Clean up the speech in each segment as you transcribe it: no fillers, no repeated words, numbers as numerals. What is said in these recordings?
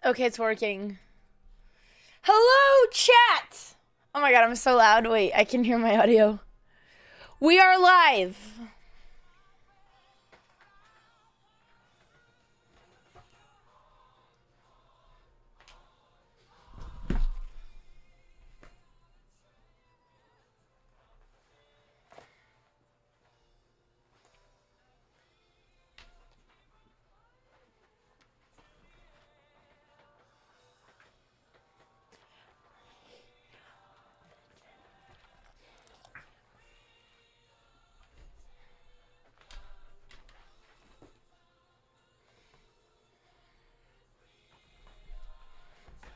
Okay, it's working. Hello, chat! Oh my god, I'm so loud. Wait, I can hear my audio. We are live.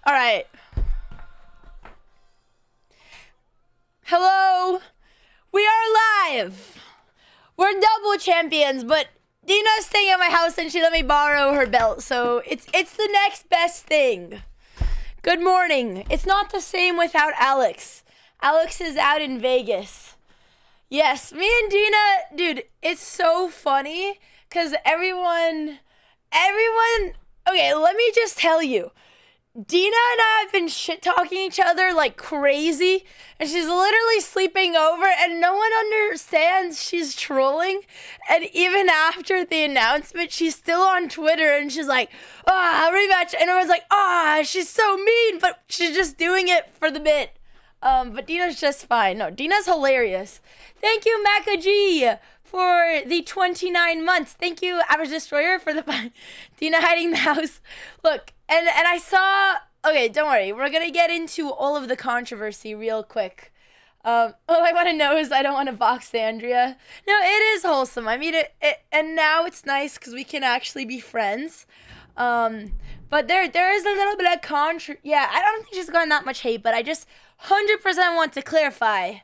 All right. Hello. We are live. We're double champions, but Dina's staying at my house and she let me borrow her belt, so it's the next best thing. Good morning. It's not the same without Alex. Alex is out in Vegas. Yes, me and Dina, dude, it's so funny because everyone, okay, let me just tell you. Dina and I have been shit-talking each other like crazy, and she's literally sleeping over, and no one understands she's trolling. And even after the announcement, she's still on Twitter, and she's like, rematch, and everyone's like, she's so mean, but she's just doing it for the bit. But Dina's just fine. No, Dina's hilarious. Thank you, Maka G, for the 29 months. Thank you, Average Destroyer, for the Dina hiding the house. Look, and I saw, okay, don't worry. We're going to get into all of the controversy real quick. All I want to know is I don't want to box Andrea. No, it is wholesome. I mean, and now it's nice because we can actually be friends. But there is a little bit of yeah, I don't think she's gotten that much hate, but I just 100% want to clarify.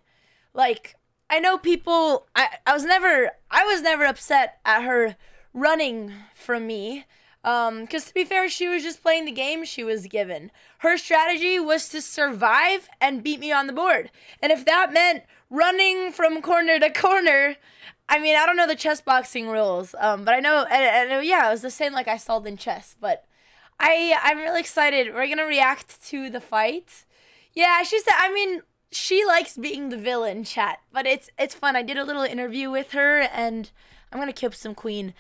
Like, I know people, I was never upset at her running from me. Because to be fair, she was just playing the game she was given. Her strategy was to survive and beat me on the board. And if that meant running from corner to corner, I mean, I don't know the chess boxing rules. But I know, yeah, it was the same like I stalled in chess. But I'm really excited. We're going to react to the fight. Yeah, she said, I mean, she likes being the villain, chat. But it's fun. I did a little interview with her, and I'm going to kill some queen.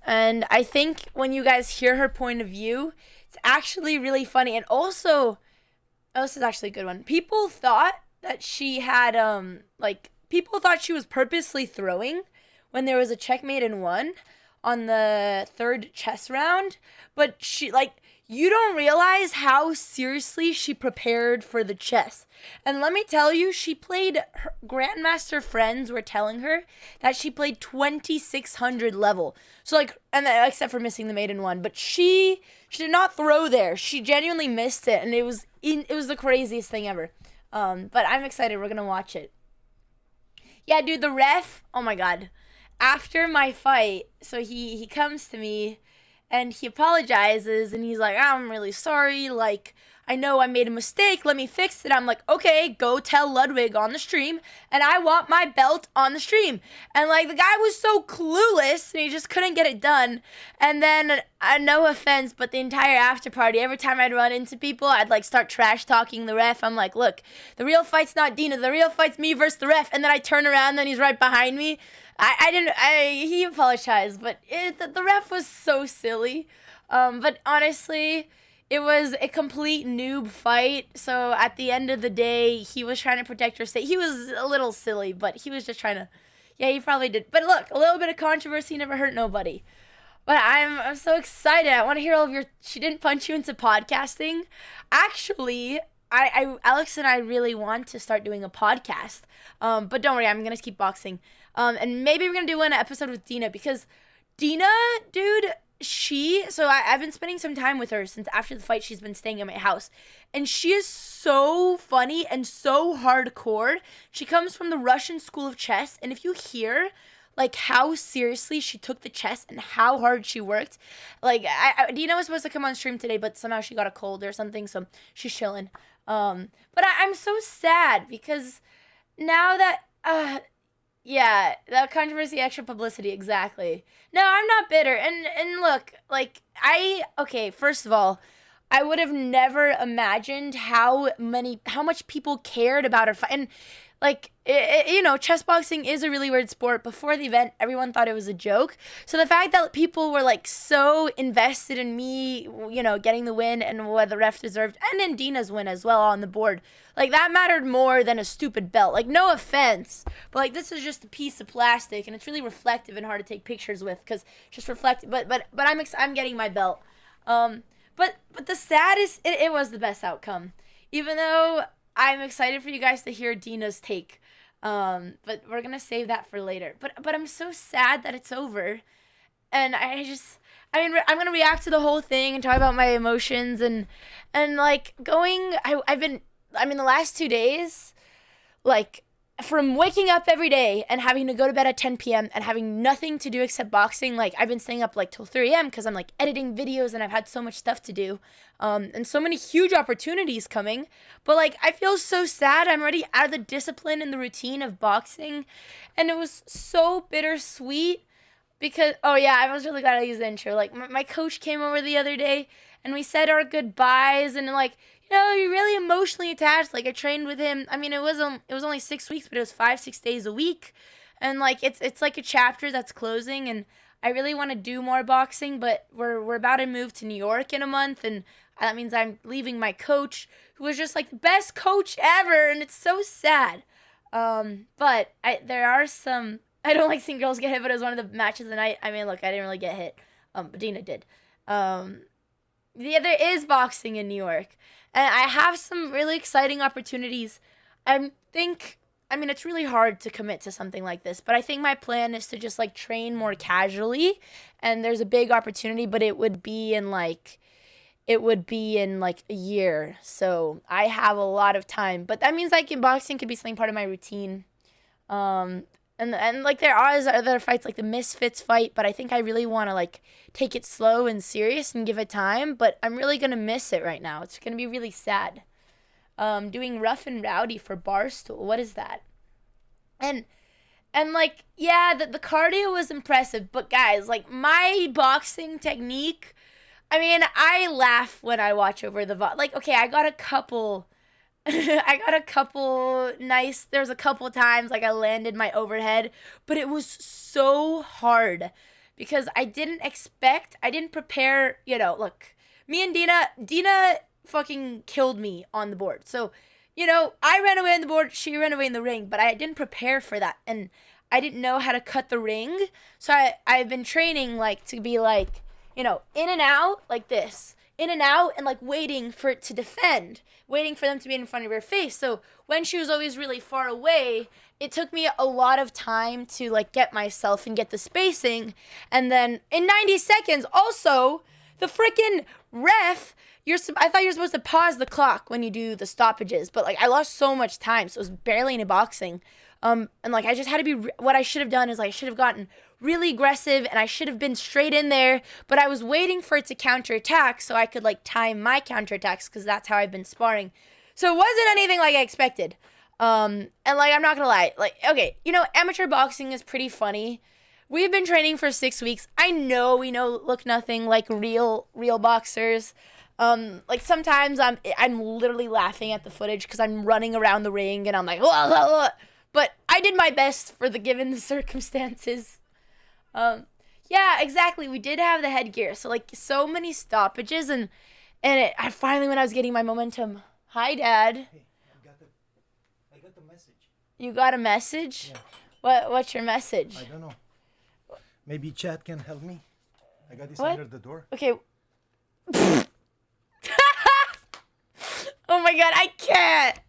And I think when you guys hear her point of view, it's actually really funny. And also, this is actually a good one. People thought that she had, people thought she was purposely throwing when there was a checkmate in one on the third chess round. But she, you don't realize how seriously she prepared for the chess. And let me tell you, her Grandmaster friends were telling her that she played 2600 level. So except for missing the maiden one, but she did not throw there. She genuinely missed it, and it was the craziest thing ever. But I'm excited. We're gonna watch it. Yeah, dude, the ref. Oh my god. After my fight, so he comes to me. And he apologizes, and he's like, I'm really sorry, I know I made a mistake, let me fix it. I'm like, okay, go tell Ludwig on the stream, and I want my belt on the stream. And, the guy was so clueless, and he just couldn't get it done. And then, no offense, but the entire after party, every time I'd run into people, I'd, start trash-talking the ref. I'm like, look, the real fight's not Dina, the real fight's me versus the ref. And then I turn around, and then he's right behind me. He apologized, but the ref was so silly. But honestly, it was a complete noob fight. So at the end of the day, he was trying to protect her state. He was a little silly, but he was just trying to, yeah, he probably did. But look, a little bit of controversy never hurt nobody. But I'm so excited. I want to hear all of she didn't punch you into podcasting. Actually, Alex and I really want to start doing a podcast. But don't worry, I'm going to keep boxing. And maybe we're going to do an episode with Dina, because Dina, dude, I've been spending some time with her since after the fight. She's been staying at my house, and she is so funny and so hardcore. She comes from the Russian school of chess, and if you hear how seriously she took the chess and how hard she worked, Dina was supposed to come on stream today, but somehow she got a cold or something, so she's chilling. But I'm so sad because now that yeah, the controversy, extra publicity, exactly. No, I'm not bitter. And look, okay, first of all, I would have never imagined how much people cared about her fight. And like, you know, chess boxing is a really weird sport. Before the event, everyone thought it was a joke. So the fact that people were like so invested in me, you know, getting the win and what the ref deserved, and in Dina's win as well on the board, like that mattered more than a stupid belt. Like, no offense, but like this is just a piece of plastic, and it's really reflective and hard to take pictures with because just reflective. But I'm getting my belt. But the saddest, it was the best outcome, even though I'm excited for you guys to hear Dina's take. But we're gonna save that for later. But I'm so sad that it's over, and I'm gonna react to the whole thing and talk about my emotions and like the last 2 days, like from waking up every day and having to go to bed at 10 p.m. and having nothing to do except boxing. Like I've been staying up like till 3 a.m. because I'm like editing videos and I've had so much stuff to do, and so many huge opportunities coming. But like I feel so sad. I'm already out of the discipline and the routine of boxing, and it was so bittersweet because I was really glad I used the intro. Like my coach came over the other day and we said our goodbyes, and like, you know, you're really emotionally attached. Like I trained with him. I mean, it was only 6 weeks, but it was 5-6 days a week, and like it's like a chapter that's closing. And I really want to do more boxing, but we're about to move to New York in a month, and that means I'm leaving my coach, who was just like the best coach ever, and it's so sad. But there are some. I don't like seeing girls get hit, but it was one of the matches of the night. I mean, look, I didn't really get hit, but Dina did. There is boxing in New York, and I have some really exciting opportunities. I mean, it's really hard to commit to something like this, but I think my plan is to just like train more casually, and there's a big opportunity, but it would be in like a year, so I have a lot of time. But that means like in boxing could be something part of my routine. And like there are other fights like the Misfits fight, but I think I really want to like take it slow and serious and give it time. But I'm really gonna miss it right now. It's gonna be really sad. Doing Rough and Rowdy for Barstool. What is that? And like, yeah, the cardio was impressive, but guys, like my boxing technique. I mean, I laugh when I watch over the like. Okay, I got a couple nice, there's a couple times like I landed my overhead, but it was so hard because I didn't prepare, you know, look, me and Dina fucking killed me on the board. So, you know, I ran away on the board, she ran away in the ring, but I didn't prepare for that, and I didn't know how to cut the ring. So I've been training like to be like, you know, in and out like this. In and out, and like waiting for it to defend, waiting for them to be in front of her face. So when she was always really far away, it took me a lot of time to like get myself and get the spacing. And then in 90 seconds, also, the freaking ref, I thought you were supposed to pause the clock when you do the stoppages, but like I lost so much time, so it was barely any boxing. And like I just had to be, what I should have done is like I should have gotten really aggressive and I should have been straight in there, but I was waiting for it to counterattack so I could like time my counterattacks because that's how I've been sparring. So it wasn't anything like I expected. And like I'm not gonna lie, like okay, you know, amateur boxing is pretty funny. We've been training for 6 weeks. I know we look nothing like real boxers. Like sometimes I'm literally laughing at the footage because I'm running around the ring and I'm like, whoa, whoa, whoa. But I did my best for given the circumstances. Yeah, exactly. We did have the headgear. So like so many stoppages and I finally, when I was getting my momentum. Hi, Dad. Hey, I got the message. You got a message? Yeah. What's your message? I don't know. Maybe chat can help me. I got this under the door. Okay. Oh my God, I can't.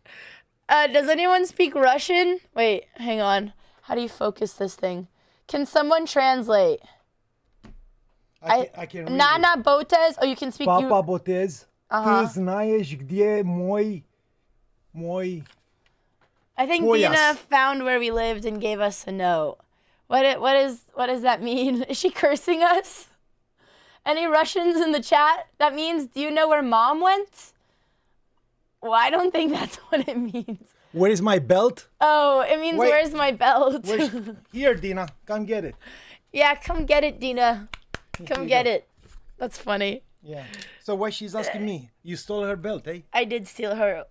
Does anyone speak Russian? Wait, hang on. How do you focus this thing? Can someone translate? I can read Nana Botez. Oh, you can speak. Papa Botez. Ты знаешь, где мой I think Poyas. Dina found where we lived and gave us a note. What does that mean? Is she cursing us? Any Russians in the chat? That means, do you know where Mom went? Well, I don't think that's what it means. Where is my belt? Oh, it means where's my belt? Here, Dina. Come get it. Yeah, come get it, Dina. Come get it. That's funny. Yeah. So why she's asking me? You stole her belt, eh? I did steal her.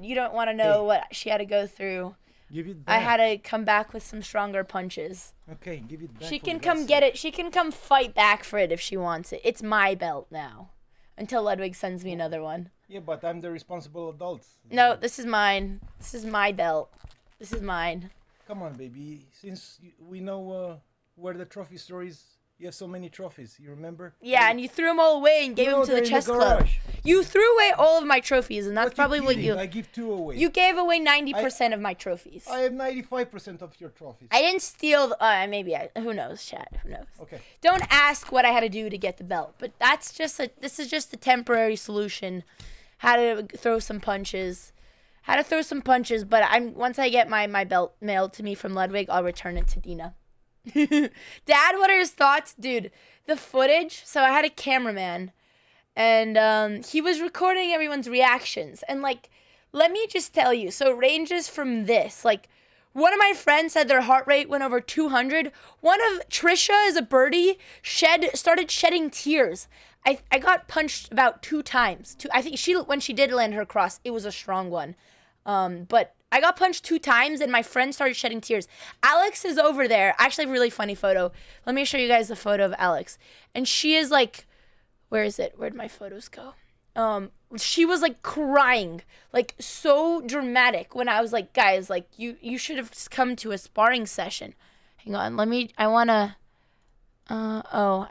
You don't want to know what she had to go through. Give it back. I had to come back with some stronger punches. Okay, give it back. She can come get it. She can come fight back for it if she wants it. It's my belt now. Until Ludwig sends me another one. Yeah, but I'm the responsible adult. No, this is mine. This is my belt. This is mine. Come on, baby. Since we know where the trophy store is, you have so many trophies. You remember? Yeah, and you threw them all away and gave them to the chess club. You threw away all of my trophies, and that's probably what you... I give 2 away. You gave away 90% of my trophies. I have 95% of your trophies. I didn't steal... who knows, chat? Who knows? Okay. Don't ask what I had to do to get the belt, but this is just a temporary solution. How to throw some punches. But once I get my belt mailed to me from Ludwig, I'll return it to Dina. Dad, what are his thoughts? Dude, the footage. So I had a cameraman, and he was recording everyone's reactions. And, let me just tell you. So it ranges from this. One of my friends said their heart rate went over 200. One of Trisha, is a birdie, started shedding tears. I got punched about 2 times. I think when she did land her cross, it was a strong one. But I got punched 2 times, and my friend started shedding tears. Alex is over there. Actually, a really funny photo. Let me show you guys the photo of Alex. And she is where is it? Where'd my photos go? She was crying, so dramatic when I was guys, you should have come to a sparring session. Hang on,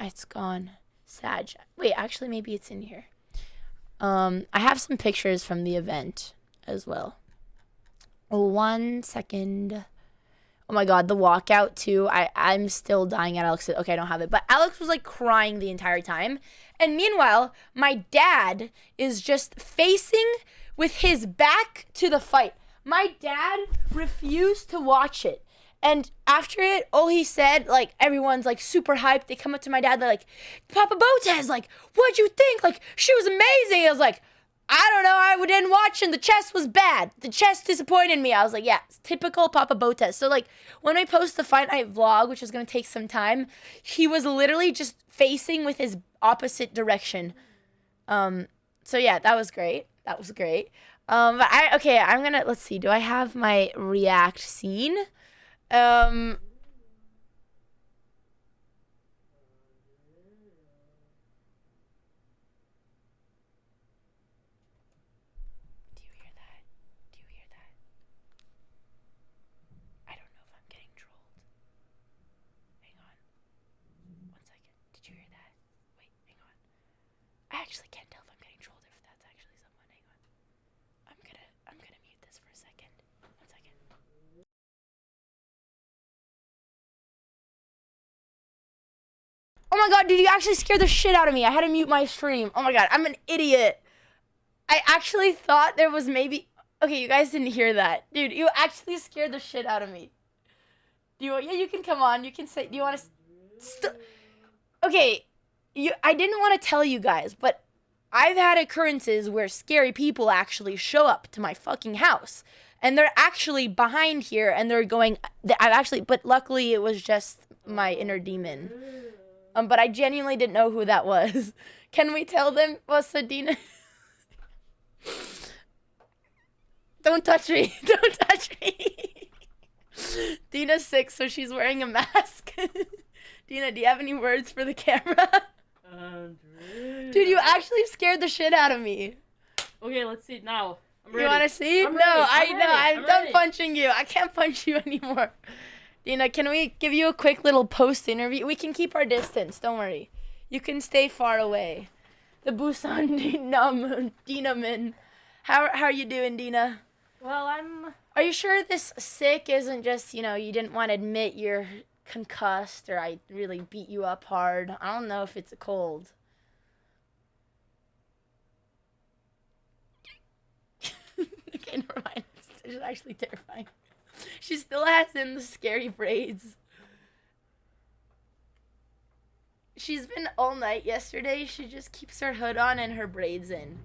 it's gone. Sag. Wait, actually, maybe it's in here. I have some pictures from the event as well. 1 second. Oh my god, the walkout too. I'm still dying at Alex. Okay, I don't have it. But Alex was crying the entire time. And meanwhile, my dad is just facing with his back to the fight. My dad refused to watch it. And after it, all he said, everyone's super hyped. They come up to my dad, they're like, Papa Botez, what'd you think? She was amazing. I was like, I don't know, I didn't watch, and the chess was bad. The chess disappointed me. I was like, yeah, it's typical Papa Botez. So, when I post the Fight Night vlog, which is going to take some time, he was literally just facing with his opposite direction. So, yeah, that was great. But I'm going to, let's see, do I have my react scene? I actually can't tell if I'm getting trolled, if that's actually someone. Hang on. I'm gonna mute this for a second. 1 second. Oh my god, dude, you actually scared the shit out of me. I had to mute my stream. Oh my god, I'm an idiot. I actually thought there was maybe... Okay, you guys didn't hear that. Dude, you actually scared the shit out of me. Yeah, you can come on. You can say... Do you want to... Okay... I didn't want to tell you guys, but I've had occurrences where scary people actually show up to my fucking house. And they're actually behind here, and they're going... But luckily, it was just my inner demon. But I genuinely didn't know who that was. Can we tell them, Dina? Don't touch me. Don't touch me. Dina's sick, so she's wearing a mask. Dina, do you have any words for the camera? Dude, you actually scared the shit out of me. Okay, let's see it now. You want to see? I'm done punching you. I can't punch you anymore. Dina, can we give you a quick little post interview? We can keep our distance. Don't worry. You can stay far away. The Busan Dinaman. How are you doing, Dina? Well, Are you sure this sick isn't just, you didn't want to admit you're concussed, or I really beat you up hard? I don't know if it's a cold. Okay, never mind. It's actually terrifying. She still has in the scary braids. She's been all night yesterday. She just keeps her hood on and her braids in.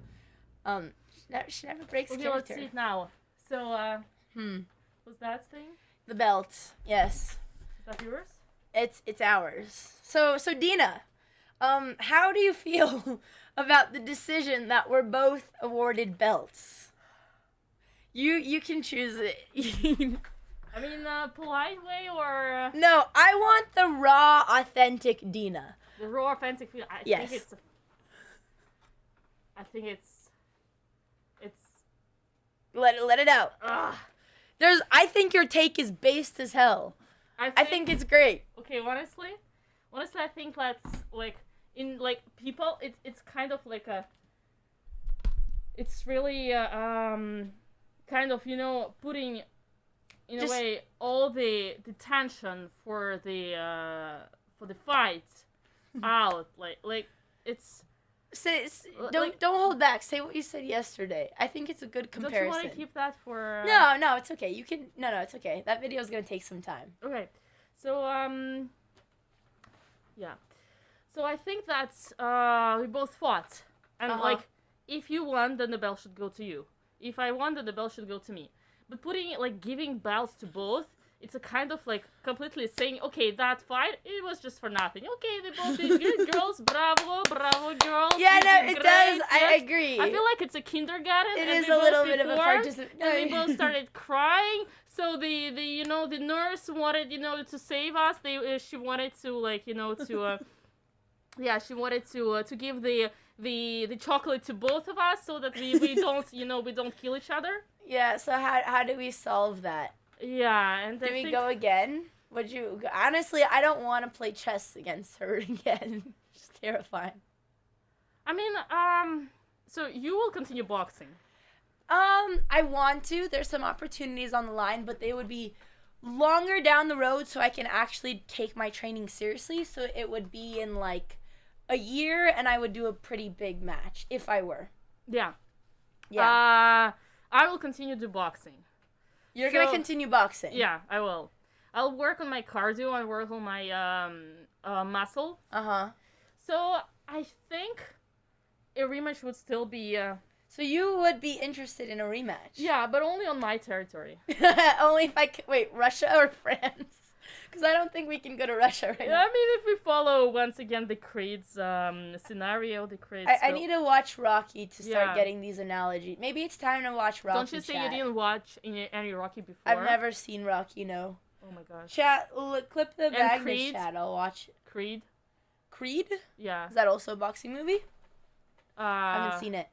She never breaks character. Okay, let's see it now. So, was that thing? The belt, yes. Is that yours? It's ours. So Dina, how do you feel about the decision that we're both awarded belts. You can choose it. I mean, polite way or No, I want the raw, authentic Dina. the raw, authentic feel. Yes. I think it's. Let it out. Ugh. I think your take is based as hell. I think it's great. Okay, honestly, I think that's like in like people. It's kind of like a. It's really kind of putting in a way all the tension for the fight out like it's. Don't hold back. Say what you said yesterday. I think it's a good comparison. Don't you want to keep that for? No, it's okay. You can. No, it's okay. That video is gonna take some time. Okay, so yeah, so I think that's we both fought, and like if you won, then the belt should go to you. If I won, then the belt should go to me. But putting it like giving belts to both. It's a kind of like completely saying, okay, that fight, it was just for nothing. Okay, they both did good, girls. Bravo, girls. Yeah, no, it great. does. Yes. I agree. I feel like it's a kindergarten. It and is a little bit of a and they both started crying. So the nurse wanted to save us. She wanted to like she wanted to give the chocolate to both of us so that we don't kill each other. Yeah. So how do we solve that? Yeah, and do we go again? Honestly, I don't want to play chess against her again. It's terrifying. I mean, so you will continue boxing? I want to. There's some opportunities on the line, but they would be longer down the road so I can actually take my training seriously. So it would be in like a year and I would do a pretty big match if I were. Yeah. Yeah. I will continue to boxing. You're gonna continue boxing. Yeah, I will. I'll work on my cardio and work on my muscle. So I think a rematch would still be. So you would be interested in a rematch? Yeah, but only on my territory. Only if wait, Russia or France? Because I don't think we can go to Russia right now. I mean, if we follow once again the Creed's scenario, the Creed. I need to watch Rocky to start getting these analogies. Maybe it's time to watch Rocky. Don't you say you didn't watch any Rocky before? I've never seen Rocky. No. Oh my gosh. Chat, clip the Magnus chat. I'll watch it. Creed. Creed? Yeah. Is that also a boxing movie? I haven't seen it.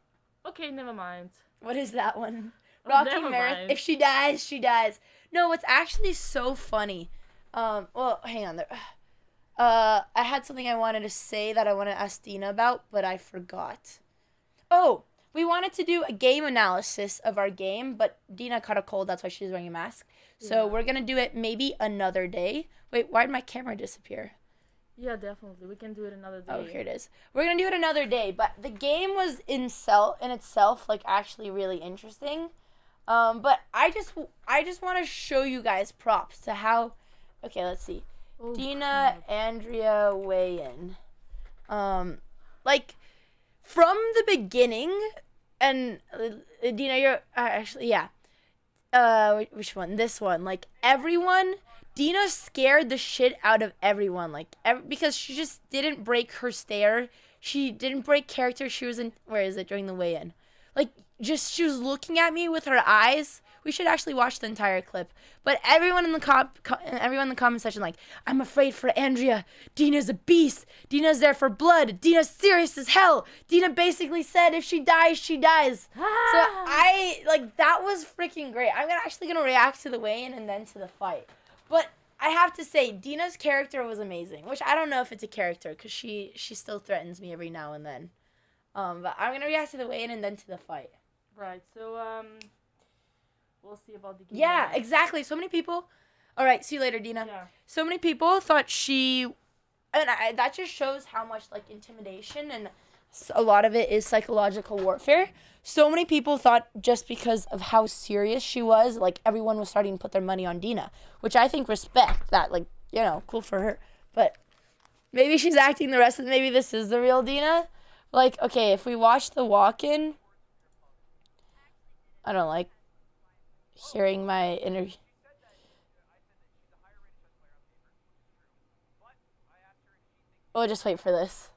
Okay, never mind. What is that one? Rocky Marathon. If she dies, she dies. No, what's actually so funny. Well, hang on there. I had something I wanted to say that I want to ask Dina about, but I forgot. Oh, we wanted to do a game analysis of our game, but Dina caught a cold. That's why she's wearing a mask. So we're going to do it maybe another day. Wait, why did my camera disappear? Yeah, definitely. We can do it another day. Oh, here it is. We're going to do it another day, but the game was in itself, like, actually really interesting. But I just want to show you guys props to how... Okay, let's see. Oh, Dina, Andrea, weigh-in. Like, from the beginning, and Dina, you're... actually, yeah. Which one? This one. Like, everyone... Dina scared the shit out of everyone, like, because she just didn't break her stare. She didn't break character. She was in... Where is it? During the weigh-in. Like, just, she was looking at me with her eyes. We should actually watch the entire clip. But everyone in the comment section, like, I'm afraid for Andrea. Dina's a beast. Dina's there for blood. Dina's serious as hell. Dina basically said if she dies, she dies. So that was freaking great. I'm actually going to react to the weigh-in and then to the fight. But I have to say, Dina's character was amazing. Which I don't know if it's a character, because she still threatens me every now and then. But I'm going to react to the weigh-in and then to the fight. Right, so, we'll see about the game. Yeah, exactly. So many people... All right, see you later, Dina. Yeah. So many people thought she... And that just shows how much, like, intimidation and a lot of it is psychological warfare. So many people thought just because of how serious she was, like, everyone was starting to put their money on Dina, which I think respect that, like, you know, cool for her. But maybe she's acting the rest of maybe this is the real Dina. Like, okay, if we watch the walk-in, I don't like hearing my interview. Oh, just wait for this.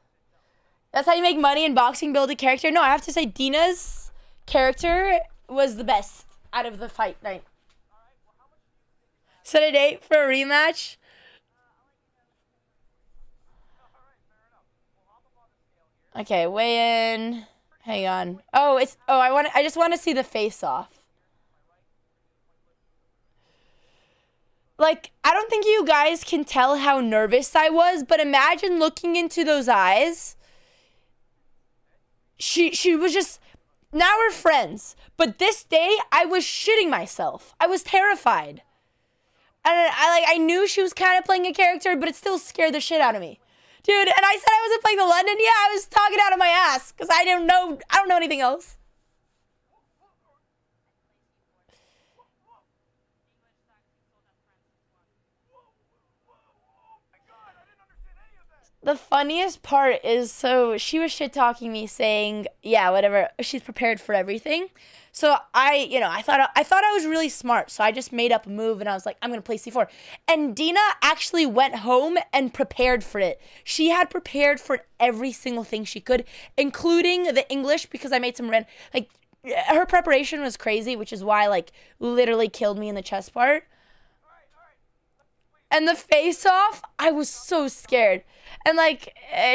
That's how you make money in boxing, build a character. No, I have to say Dina's character was the best out of the fight night. Set a date for a rematch. Okay, weigh in. Hang on. I just want to see the face off. Like, I don't think you guys can tell how nervous I was, but imagine looking into those eyes. She was just, now we're friends. But this day, I was shitting myself. I was terrified. And I knew she was kind of playing a character, but it still scared the shit out of me. Dude, and I said I wasn't playing the London. Yeah, I was talking out of my ass because I don't know anything else. The funniest part is, so she was shit talking me saying, yeah, whatever, she's prepared for everything. So I thought I was really smart. So I just made up a move and I was like, I'm going to play C4. And Dina actually went home and prepared for it. She had prepared for every single thing she could, including the English, because I made some her preparation was crazy, which is why literally killed me in the chess part. And the face-off, I was so scared. And,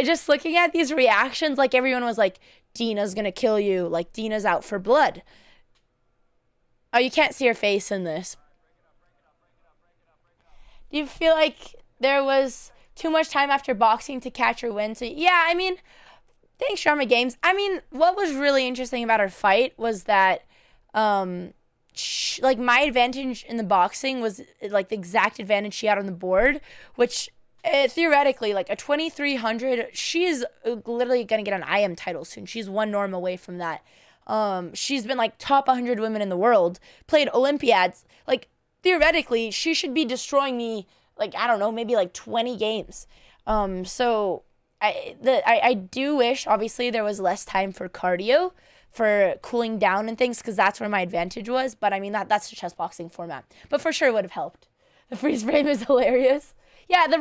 just looking at these reactions, everyone was like, Dina's gonna kill you. Dina's out for blood. Oh, you can't see her face in this. Do you feel like there was too much time after boxing to catch her win? So, yeah, I mean, thanks, Sharma Games. I mean, what was really interesting about her fight was that, my advantage in the boxing was the exact advantage she had on the board, which theoretically, a 2300, she is literally gonna get an IM title soon. She's one norm away from that. She's been top 100 women in the world, played Olympiads. Theoretically, she should be destroying me. I don't know, maybe 20 games. So I do wish, obviously, there was less time for cardio, for cooling down and things, because that's where my advantage was. But I mean, that's the chess boxing format. But for sure, it would have helped. The freeze frame is hilarious. Yeah, the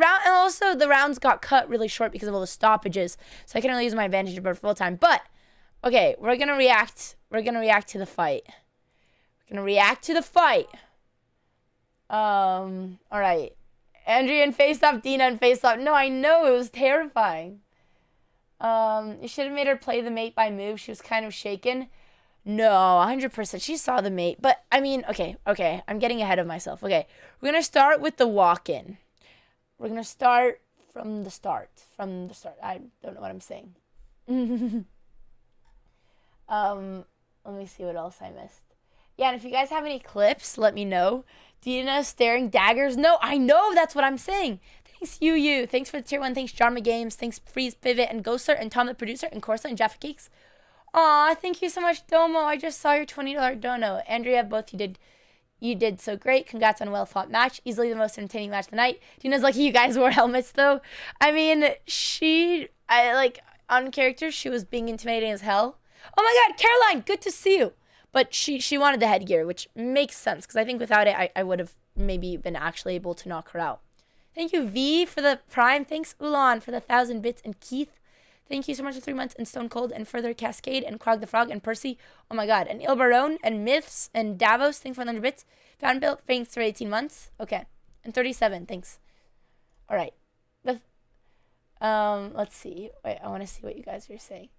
rounds got cut really short because of all the stoppages, so I couldn't really use my advantage for full time. But okay, we're gonna react. We're gonna react to the fight. All right. Andrea and face off, Dina and face off. No, I know, it was terrifying. You should have made her play the mate by move. She was kind of shaken. No, 100%. She saw the mate. But, I mean, okay. I'm getting ahead of myself. Okay, we're going to start with the walk-in. We're going to start from the start. I don't know what I'm saying. Let me see what else I missed. Yeah, and if you guys have any clips, let me know. Dina staring daggers. No, I know, that's what I'm saying. Thanks, you. Thanks for the tier 1. Thanks, Jarma Games. Thanks, Freeze Pivot and Ghoster and Tom the producer and Corsa and Jaffa Cakes. Aw, thank you so much, Domo. I just saw your $20 dono. Andrea, both you did so great. Congrats on a well-fought match. Easily the most entertaining match of the night. Dina's lucky you guys wore helmets, though. I mean, on character, she was being intimidating as hell. Oh my god, Caroline, good to see you. But she wanted the headgear, which makes sense, because I think without it, I would have maybe been actually able to knock her out. Thank you, V, for the Prime. Thanks, Ulan, for the 1,000 bits. And Keith, thank you so much for 3 months. And Stone Cold, and Further Cascade, and Krog the Frog, and Percy. Oh my god. And Il Baron, and Myths, and Davos, thanks for 100 bits. Found Built, thanks for 18 months. Okay. And 37, thanks. All right. Let's see. Wait, I want to see what you guys are saying.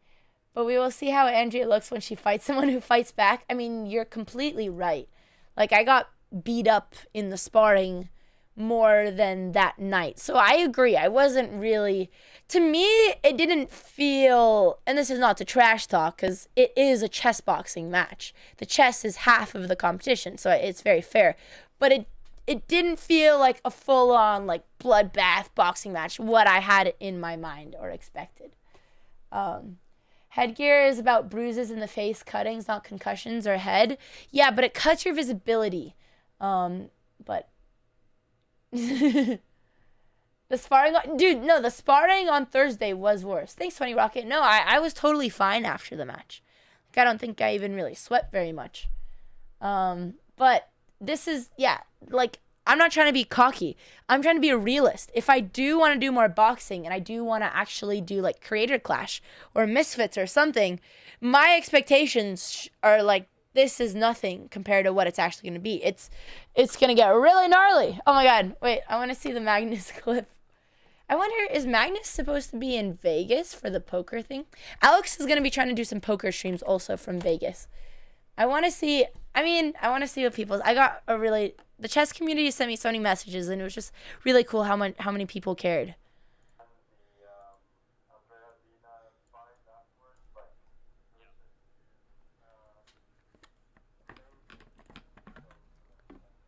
But we will see how Andrea looks when she fights someone who fights back. I mean, you're completely right. I got beat up in the sparring more than that night. So I agree. I wasn't really... To me, it didn't feel... And this is not to trash talk, because it is a chess boxing match. The chess is half of the competition, so it's very fair. But it didn't feel like a full-on, bloodbath boxing match, what I had in my mind or expected. Headgear is about bruises in the face, cuttings, not concussions or head. Yeah, but it cuts your visibility. But the sparring, the sparring on Thursday was worse. Thanks, Funny Rocket. No, I was totally fine after the match. I don't think I even really sweat very much. But this is, yeah, I'm not trying to be cocky. I'm trying to be a realist. If I do want to do more boxing and I do want to actually do like Creator Clash or Misfits or something, my expectations are like, this is nothing compared to what it's actually going to be. It's going to get really gnarly. Oh my God. Wait, I want to see the Magnus clip. I wonder, is Magnus supposed to be in Vegas for the poker thing? Alex is going to be trying to do some poker streams also from Vegas. I want to see, I want to see what people, the chess community sent me so many messages, and it was just really cool how many people cared.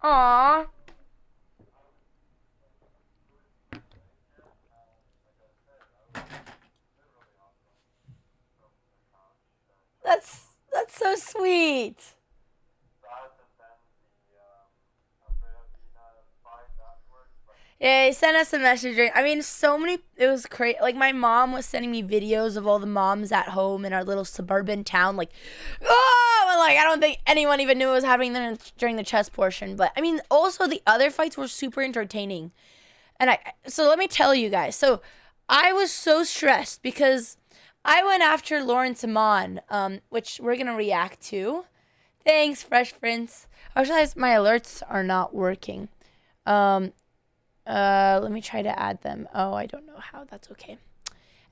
Aww. That's so sweet. Yeah, he sent us a message. I mean, so many, it was crazy. Like, my mom was sending me videos of all the moms at home in our little suburban town. Like, oh, and like, I don't think anyone even knew it was happening during the chess portion. But, I mean, also the other fights were super entertaining. And so let me tell you guys. So, I was so stressed because I went after Lawrence Amon, which we're going to react to. Thanks, Fresh Prince. I realized my alerts are not working. Let me try to add them. Oh, I don't know how. That's okay.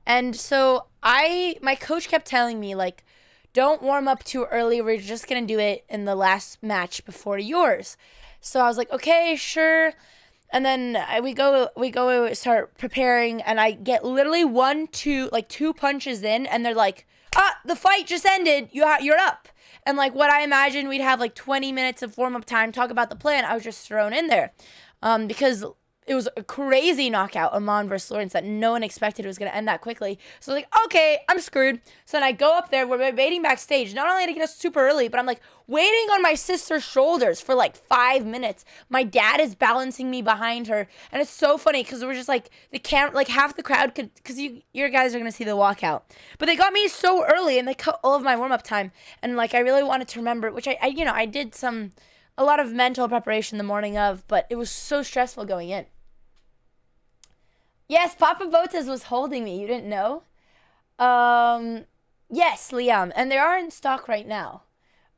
And so my coach kept telling me, like, don't warm up too early. We're just going to do it in the last match before yours. So I was like, okay, sure. And then we go start preparing, and I get literally two punches in, and they're like, the fight just ended. You're up. And like what I imagined, we'd have like 20 minutes of warm-up time, talk about the plan. I was just thrown in there because it was a crazy knockout, Amon versus Lawrence, that no one expected it was going to end that quickly. So I was like, okay, I'm screwed. So then I go up there. We're waiting backstage. Not only to get us super early, but I'm like waiting on my sister's shoulders for like 5 minutes. My dad is balancing me behind her. And it's so funny because we're just like, half the crowd could, because your guys are going to see the walkout. But they got me so early and they cut all of my warm-up time. And like, I really wanted to remember, which I did a lot of mental preparation the morning of, but it was so stressful going in. Yes, Papa Botez was holding me. You didn't know? Yes, Liam. And they are in stock right now.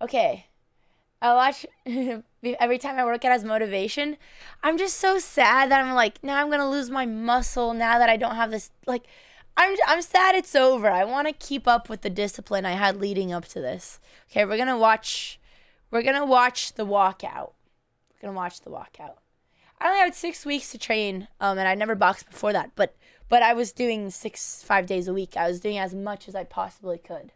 Okay. I watch every time I work out as motivation. I'm just so sad that I'm like, now I'm going to lose my muscle now that I don't have this. Like, I'm sad it's over. I want to keep up with the discipline I had leading up to this. Okay, we're going to watch the walkout. We're going to watch the walkout. I only had 6 weeks to train, and I never boxed before that. But I was doing 5 days a week. I was doing as much as I possibly could.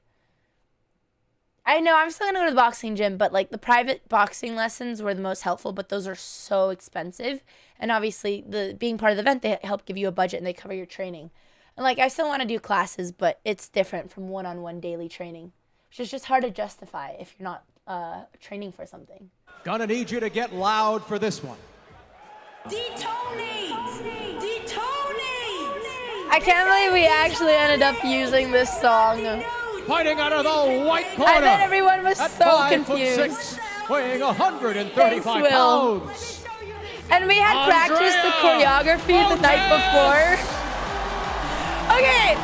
I know I'm still gonna go to the boxing gym, but like the private boxing lessons were the most helpful. But those are so expensive, and obviously being part of the event, they help give you a budget and they cover your training. And like I still want to do classes, but it's different from one-on-one daily training, which is just hard to justify if you're not training for something. Gonna need you to get loud for this one. Detonate! I can't believe we actually ended up using this song. Fighting out of the white corner. I bet everyone was at so confused. 5'6", weighing 135 Thanks, Will. pounds. And we had practiced the choreography the night before. Okay.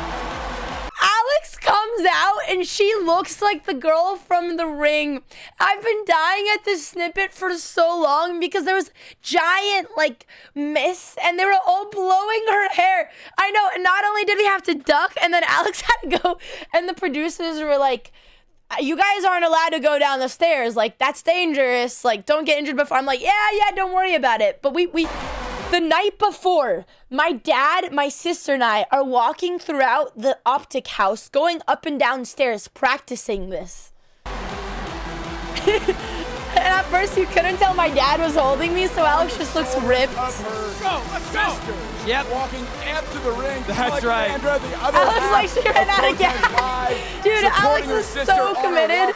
Alex comes out and she looks like the girl from The Ring. I've been dying at this snippet for so long because there was giant like mists and they were all blowing her hair. I know, and not only did we have to duck, and then Alex had to go, and the producers were like, you guys aren't allowed to go down the stairs. Like, that's dangerous. Like, don't get injured before. I'm like, yeah, don't worry about it. But the night before, my dad, my sister, and I are walking throughout the optic house, going up and down stairs, practicing this. And at first, you couldn't tell my dad was holding me, so Alex just looks ripped. Go, let's go. Yep. Walking into the ring. That's like right. Sandra, the other Alex like she ran out of gas. Dude, Alex was so committed.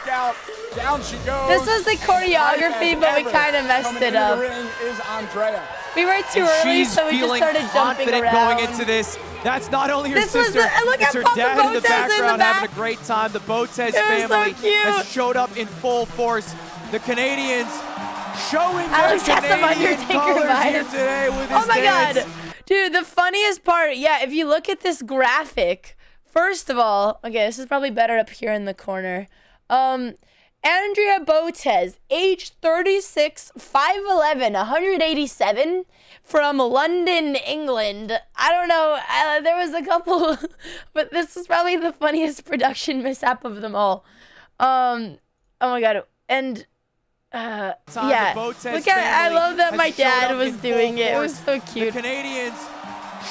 Down she goes. This was the choreography, but we kind of messed it up. The ring is Andrea. We were too early, so we just started jumping around. Going into this. That's not only her This was sister, look it's at her Papa dad in the Botez background back. having a great time. The Botez It was so family cute. has showed up in full force. The Canadians showing Alex their has some Canadian Undertaker colors here vibes. today with his Oh my dance. god. Dude, the funniest part, yeah, if you look at this graphic, first of all, okay, this is probably better up here in the corner. Andrea Botez, age 36, 5'11", 187, from London, England. I don't know, there was a couple, but this is probably the funniest production mishap of them all. Oh my god, and yeah, look at, I love that my dad was doing it. It was so cute. The Canadians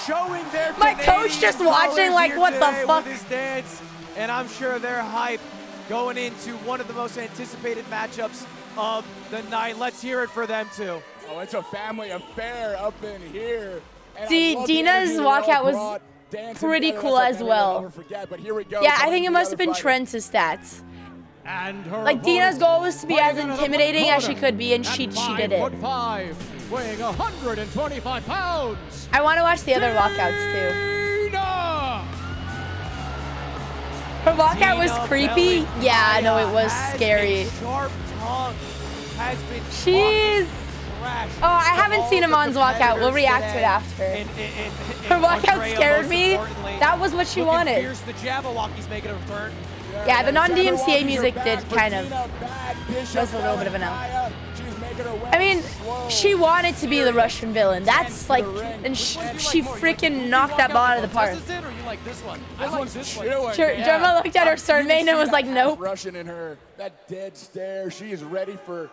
showing their My coach just watching like, what the fuck? With his dance, and I'm sure they're hyped going into one of the most anticipated matchups of the night. Let's hear it for them too. Oh, it's a family affair up in here. And Dina's walkout was pretty cool as well. Yeah, I think it must have been Trent's stats. And her Like Dina's goal was to be as weighing in at the intimidating as she corner could be, and at she did it. 5'5", weighing 125 pounds. I want to watch the other walkouts too. Dina! Her walkout was Dina creepy. Bellick Yeah, I know it was has scary. a sharp tongue, has been She's. thrashed Oh, I to haven't all seen the Amon's walkout. We'll competitors react to it today. after. Her And walkout Andrea, scared most me. importantly, That was what she looking wanted. fierce. The Jabberwocky's making a return. Yeah, the non-DMCA music did kind of. Was a little bit of an L. I mean, she wanted to be the Russian villain. That's like, and she freaking knocked that ball out of the park. Or you like this one? This one's chilling. Germa looked at her surname and was like, nope. Russian in her, that dead stare. She is ready for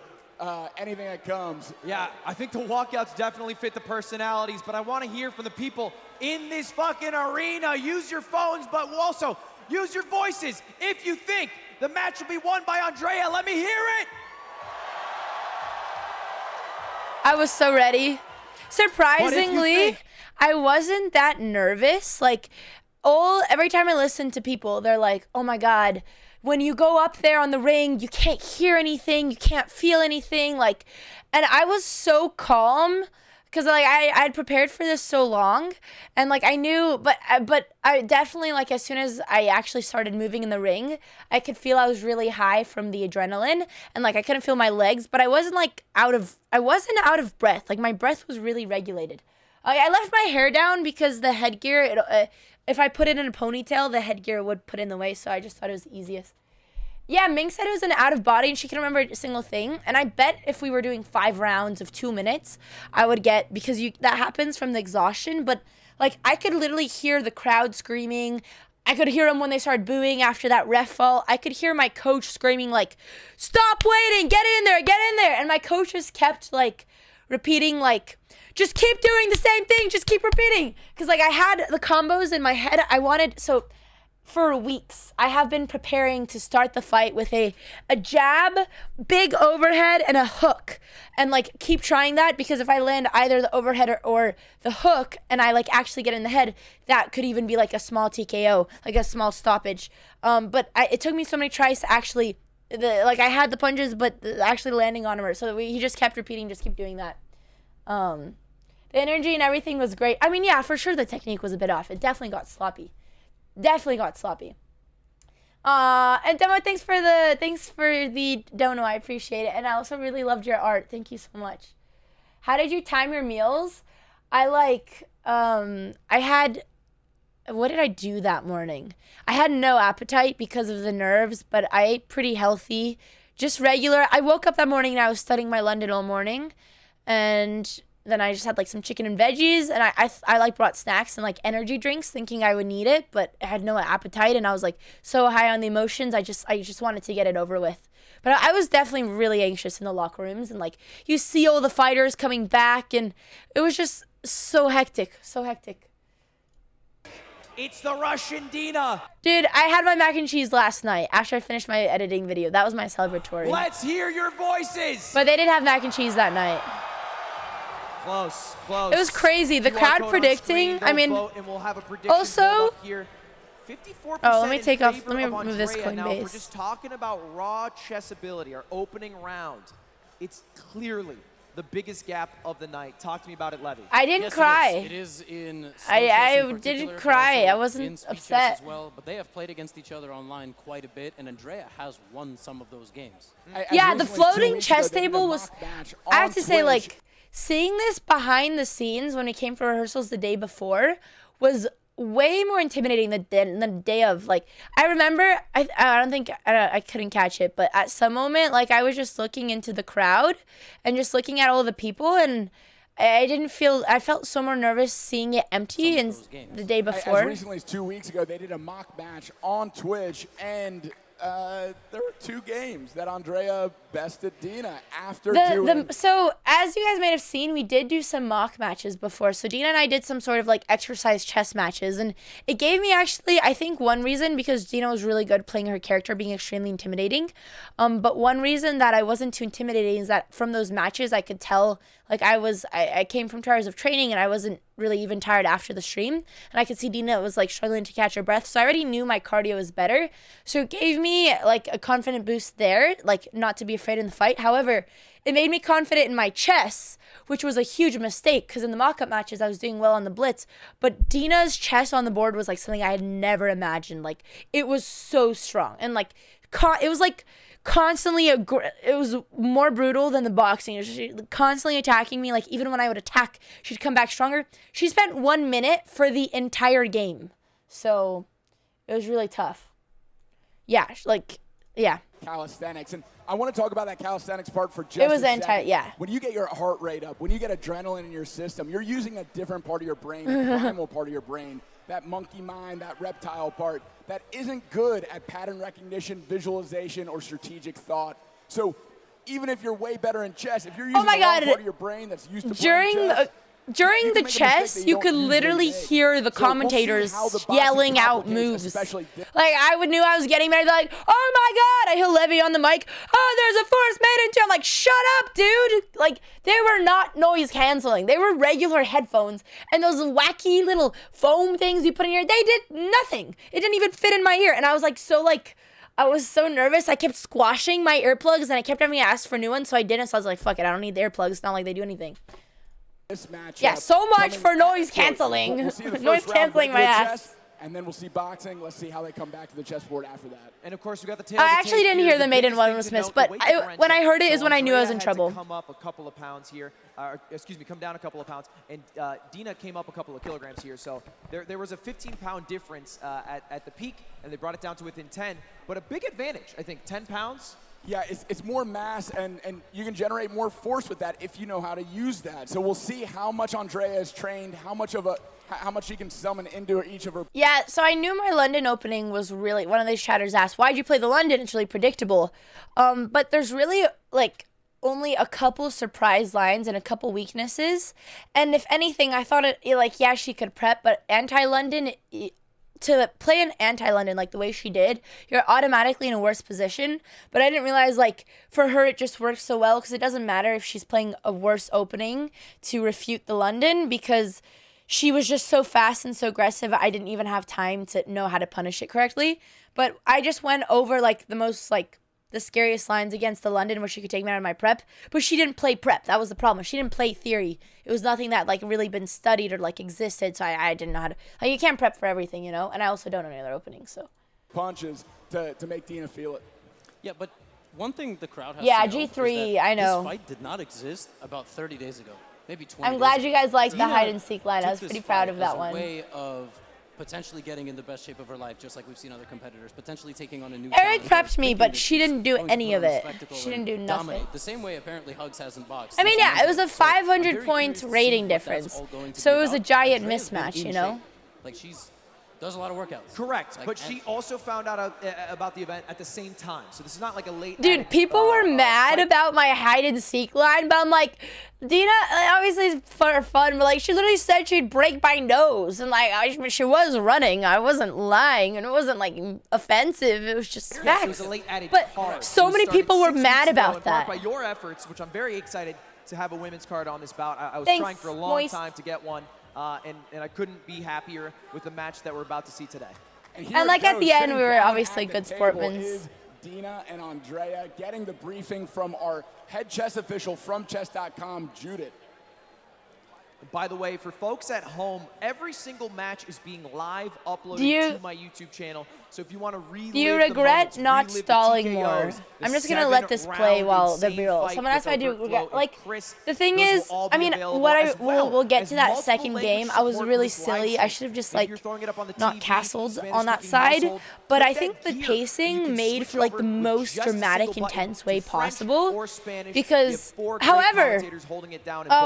anything that comes. Yeah, I think the walkouts definitely fit the personalities, but I want to hear from the people in this fucking arena. Use your phones, but also use your voices. If you think the match will be won by Andrea, let me hear it. I was so ready. Surprisingly, think? I wasn't that nervous. Like, every time I listen to people, they're like, oh my God, when you go up there on the ring, you can't hear anything, you can't feel anything. Like, and I was so calm because like I'd prepared for this so long, and like I knew, but I definitely, like, as soon as I actually started moving in the ring, I could feel I was really high from the adrenaline, and like I couldn't feel my legs, but I wasn't out of breath. Like my breath was really regulated. I left my hair down because the headgear, if I put it in a ponytail, the headgear would put in the way, so I just thought it was the easiest. Yeah, Ming said it was an out of body and she can remember a single thing. And I bet if we were doing 5 rounds of 2 minutes, I would get, because that happens from the exhaustion, but like I could literally hear the crowd screaming. I could hear them when they started booing after that ref fall. I could hear my coach screaming like, stop waiting, get in there, get in there. And my coach just kept like repeating like, just keep doing the same thing, just keep repeating. Because like I had the combos in my head. For weeks, I have been preparing to start the fight with a jab, big overhead, and a hook. And like keep trying that, because if I land either the overhead or the hook and I like actually get in the head, that could even be like a small TKO, like a small stoppage. But it took me so many tries to actually, I had the punches, but actually landing on him. So he just kept repeating, just keep doing that. The energy and everything was great. I mean, yeah, for sure the technique was a bit off. It definitely got sloppy. And Demo, thanks for the dono. I appreciate it. And I also really loved your art. Thank you so much. How did you time your meals? What did I do that morning? I had no appetite because of the nerves, but I ate pretty healthy, just regular. I woke up that morning and I was studying my London all morning, and then I just had like some chicken and veggies, and I like brought snacks and like energy drinks thinking I would need it, but I had no appetite, and I was like so high on the emotions. I just wanted to get it over with. But I was definitely really anxious in the locker rooms, and like you see all the fighters coming back, and it was just so hectic. It's the Russian Dina. Dude, I had my mac and cheese last night after I finished my editing video. That was my celebratory. Let's hear your voices. But they did have mac and cheese that night. Close. It was crazy. The QR crowd code on predicting. screen. I mean, Vote and we'll have a prediction also. pulled up here. 54% Oh, let me take in off. favor Let me of remove this Andrea. Now, if we're Coinbase. just talking about raw chess ability, our opening round. It's clearly the biggest gap of the night. Talk to me about it, Levy. I didn't Yes, cry. It is in slow I chess in didn't particular, but cry. also I wasn't in speed chess upset. as well, but they have played against each other online quite a bit, and Andrea has won some of those games. Yeah, the floating chess table was. I have to say, like, seeing this behind the scenes when we came for rehearsals the day before was way more intimidating than the day of. Like, I remember, I don't think, I couldn't catch it, but at some moment, like, I was just looking into the crowd and just looking at all the people, and I felt so more nervous seeing it empty and the day before. As recently as 2 weeks ago, they did a mock match on Twitch, and there were 2 games that Andrea bested Dina after doing. So as you guys might have seen, we did do some mock matches before. So Dina and I did some sort of like exercise chess matches, and it gave me actually, I think, one reason, because Dina was really good playing her character, being extremely intimidating. But one reason that I wasn't too intimidating is that from those matches, I could tell, like, I came from 2 hours of training and I wasn't really even tired after the stream, and I could see Dina was like struggling to catch her breath, so I already knew my cardio was better, so it gave me like a confident boost there, like not to be afraid in the fight. However, it made me confident in my chess, which was a huge mistake, because in the mock-up matches I was doing well on the blitz, but Dina's chess on the board was like something I had never imagined. Like, it was so strong, and like it was like constantly it was more brutal than the boxing. She constantly attacking me. Like, even when I would attack, she'd come back stronger. She spent 1 minute for the entire game, so it was really tough. Yeah, like, yeah. Calisthenics, and I want to talk about that calisthenics part for just a second. Yeah. When you get your heart rate up, when you get adrenaline in your system, you're using a different part of your brain, a primal part of your brain, that monkey mind, that reptile part, that isn't good at pattern recognition, visualization, or strategic thought. So even if you're way better in chess, if you're using the wrong part of your brain that's used to playing chess, during the chess, you could literally hear the commentators yelling out moves. Like, I knew I was getting mad. Like, oh my God, I hear Levy on the mic. Oh, there's a force maiden too. I'm like, shut up, dude. Like, they were not noise canceling. They were regular headphones. And those wacky little foam things you put in your ear, they did nothing. It didn't even fit in my ear. And I was like, I was so nervous. I kept squashing my earplugs, and I kept having to ask for new ones, so I didn't. So I was like, fuck it, I don't need the earplugs. It's not like they do anything. This matchup, yeah, so much for noise canceling. We'll see the Noise canceling my ass. Chess, and then we'll see boxing. Let's see how they come back to the chessboard after that. And of course, we got the tail. I actually didn't hear the maiden one was missed, but when I heard it is when I knew I was in trouble. Come up a couple of pounds here, come down a couple of pounds, and Dina came up a couple of kilograms here. So there was a 15-pound difference at the peak, and they brought it down to within 10. But a big advantage, I think, 10 pounds. Yeah, it's more mass, and you can generate more force with that if you know how to use that. So we'll see how much Andrea is trained, how much she can summon into each of her. Yeah, so I knew my London opening was really, one of these chatters asked, why'd you play the London? It's really predictable. But there's really, like, only a couple surprise lines and a couple weaknesses. And if anything, I thought yeah, she could prep, but anti-London, to play an anti-London like the way she did, you're automatically in a worse position. But I didn't realize, like, for her it just works so well, because it doesn't matter if she's playing a worse opening to refute the London, because she was just so fast and so aggressive, I didn't even have time to know how to punish it correctly. But I just went over, like, the scariest lines against the London where she could take me out of my prep, but she didn't play prep. That was the problem. She didn't play theory. It was nothing that, like, really been studied or, like, existed, so I didn't know how to, like, you can't prep for everything, you know, and I also don't know any other openings, so. Punches to make Dina feel it. Yeah, but one thing the crowd has to know G3, is that I know. this fight did not exist about 30 days ago, maybe 20 I'm glad days you ago. guys liked the Dina hide and seek line. I was took pretty this proud fight of that as a one. way of potentially getting in the best shape of her life, just like we've seen other competitors, potentially taking on a new Eric challenge, prepped me, but she didn't do any of it. She didn't do dominate. nothing. The same way apparently Hugs hasn't boxed. I mean, yeah, it was a So I'm very 500 points curious to see rating what that's difference. all going to So be it was a about. giant Andrea's been mismatch, in you know? shape. Like, she's does a lot of workouts. Correct, Like, but she also found out about the event at the same time. So this is not like a late. Dude, people were mad about my hide and seek line, but I'm like, Dina, obviously it's for fun, but like, she literally said she'd break my nose, and like, she was running. I wasn't lying, and it wasn't like offensive. It was just Yes, facts. it was a late added But card. so We many started people were 6 mad weeks ago, about in part that. by your efforts, which I'm very excited to have a women's card on this bout. I was Thanks, trying for a long Moist. time to get one, and I couldn't be happier with the match that we're about to see today. And like at the end, we were obviously good sportmen. Dina and Andrea, getting the briefing from our head chess official from chess.com, Judith. By the way, for folks at home, every single match is being live uploaded to my YouTube channel. So if you want to relive Do you regret the moments, not relive the stalling more? TKOs, I'm just gonna let this play while the B-roll. Someone asked if I do regret. Like, the thing is, I mean, we'll get to that second game. I was really silly. I should have just like not castled on that side. But I think the pacing made for like the most dramatic, intense way possible. Because, however,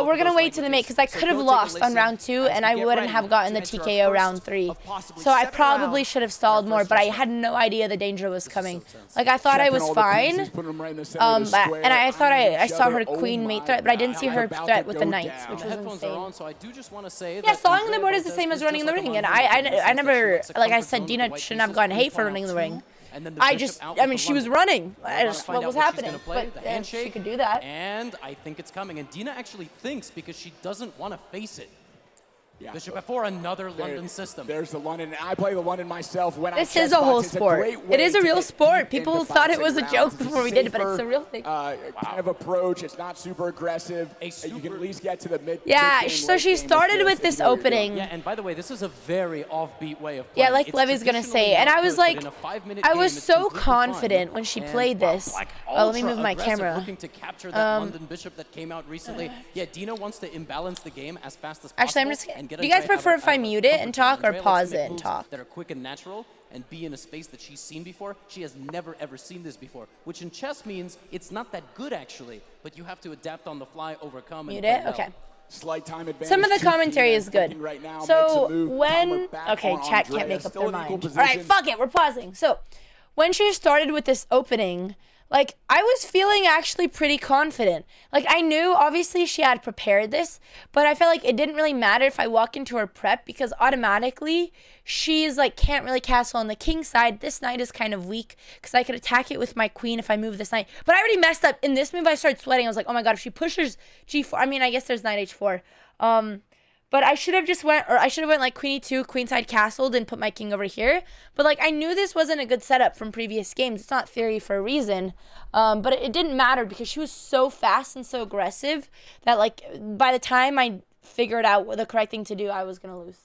we're gonna wait to the mate because I could have lost on round 2 and I wouldn't have gotten the TKO round 3. So I probably should have stalled more, but I had no idea the danger was coming. Like, I thought I was fine, and I thought I saw her queen mate threat, but I didn't see her threat with the knights, which was insane. So I do just want to say Yeah, stalling the board is the same as running in the ring, and I never, like I said, Dina shouldn't have gotten hate for running in the ring. I mean, she was running. What was happening? But she could do that. And I think it's coming. And Dina actually thinks because she doesn't want to face it. Yeah. Bishop F4, another London system. There's the London. I play the London myself. When this is a whole sport. It is a real sport. People thought it was a joke before we did it, but it's a real thing. Kind of approach. It's not super aggressive. You can at least get to the mid. Yeah, so she started with this opening. Yeah, and by the way, this is a very offbeat way of playing. Yeah, like Levy's gonna say. And I was like, I was so confident when she played this. Oh, let me move my camera. Looking to capture that London bishop that came out recently. Yeah, Dina wants to imbalance the game as fast as possible. Actually, I'm just. Do you guys prefer if I mute it and talk or pause it and talk? That are quick and natural and be in a space that she's seen before. She has never ever seen this before, which in chess means it's not that good actually, but you have to adapt on the fly, overcome. Mute it? Okay. Slight time advantage. Some of the commentary is good. Right now, so when okay, chat can't make up their mind. All right, fuck it, we're pausing. So when she started with this opening, like, I was feeling actually pretty confident. Like, I knew, obviously, she had prepared this, but I felt like it didn't really matter if I walk into her prep because automatically she's, like, can't really castle on the king side. This knight is kind of weak because I could attack it with my queen if I move this knight. But I already messed up. In this move, I started sweating. I was like, oh, my God, if she pushes g4, I mean, I guess there's knight h4. But I should have just went like queen e2, queenside castled, and put my king over here. But like I knew this wasn't a good setup from previous games. It's not theory for a reason. But it didn't matter because she was so fast and so aggressive that like by the time I figured out what the correct thing to do, I was gonna lose.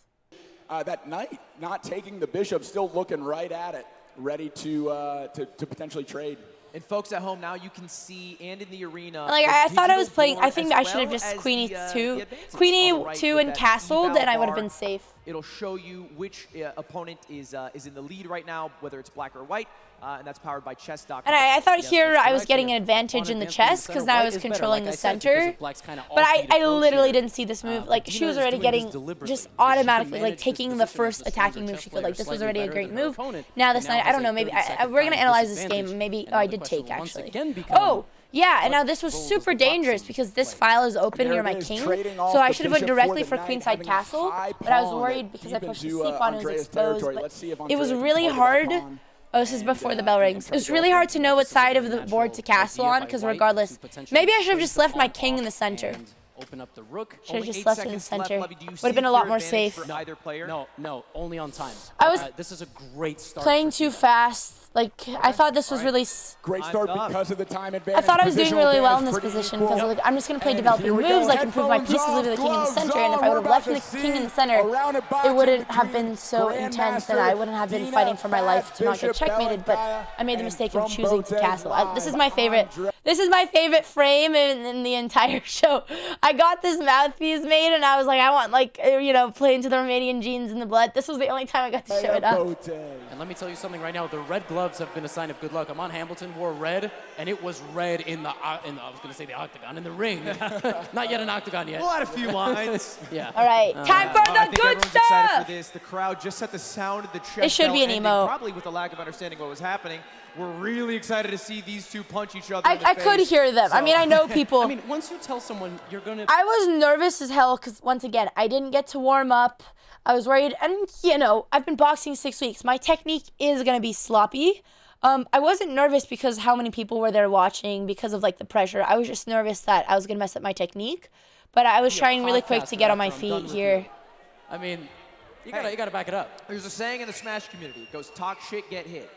That knight not taking the bishop, still looking right at it, ready to potentially trade. And folks at home now, you can see, and in the arena. Like I thought I was playing. I think I should have just queen e2, queen e2 and castled, and I would have been safe. It'll show you which opponent is in the lead right now, whether it's black or white, and that's powered by chess.com. And I thought here I was getting an advantage in the chess because now I was controlling the center. But I literally didn't see this move. Like she was already getting just automatically like taking the first attacking move she could. Like this was already a great move. Now this knight, I don't know. Maybe we're gonna analyze this game. Maybe I did take actually. Oh. Yeah, and now this was super dangerous because this file is open near my king, so I should have went directly for queenside castle, but I was worried because I pushed the c pawn and it was exposed, but it was really hard. Oh, this is before the bell rings. It was really hard to know what side of the board to castle on because regardless, maybe I should have just left my king in the center. Open up the rook. Should have just left it in the center. Would have been a lot more safe. Neither player? No, only on time. I was this is a great start. Playing too fast. Like, I thought this was really... Great start because of the time advantage. I thought I was doing really well in this position because like, I'm just going to play developing moves. I can prove my pieces, leave the king in the center, and if I would have left the king in the center, it wouldn't have been so intense, and I wouldn't have been fighting for my life to not get checkmated, but I made the mistake of choosing to castle. This is my favorite. This is my favorite frame in the entire show. I got this mouthpiece made, and I was like, I want, like, you know, play into the Romanian genes in the blood. This was the only time I got to show it up. And let me tell you something right now. The red gloves have been a sign of good luck. Amon Hamilton wore red, and it was red in the I was going to say the octagon, in the ring. Not yet an octagon yet. We'll add a few lines. Yeah. All right, time for the good stuff. Excited for this. The crowd just at the sound of the chest. It should be an emo. Probably with a lack of understanding what was happening. We're really excited to see these two punch each other in the I face. could hear them. So. I mean, I know people. I mean, once you tell someone you're going to... I was nervous as hell because, once again, I didn't get to warm up. I was worried. And, you know, I've been boxing 6 weeks. My technique is going to be sloppy. I wasn't nervous because how many people were there watching because of, like, the pressure. I was just nervous that I was going to mess up my technique. But I was trying really quick to get on my feet here. I mean, you gotta back it up. There's a saying in the Smash community. It goes, talk shit, get hit.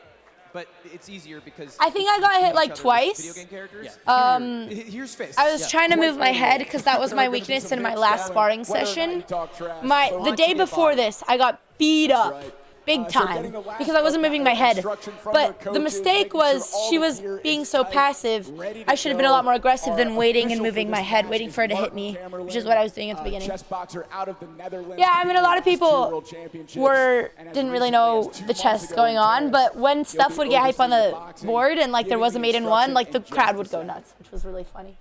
but it's easier because I think I got hit like twice. Video game characters. Here's Fist. I was trying to move my head because that was my weakness in my last sparring session. The day before this, I got beat up. Big time, because I wasn't moving my head. But the mistake was she was being so passive. I should have been a lot more aggressive than waiting and moving my head, waiting for her to hit me, which is what I was doing at the beginning. Yeah, I mean, a lot of people didn't really know the chess going on, but when stuff would get hype on the board and like there was a maiden one, like the crowd would go nuts, which was really funny.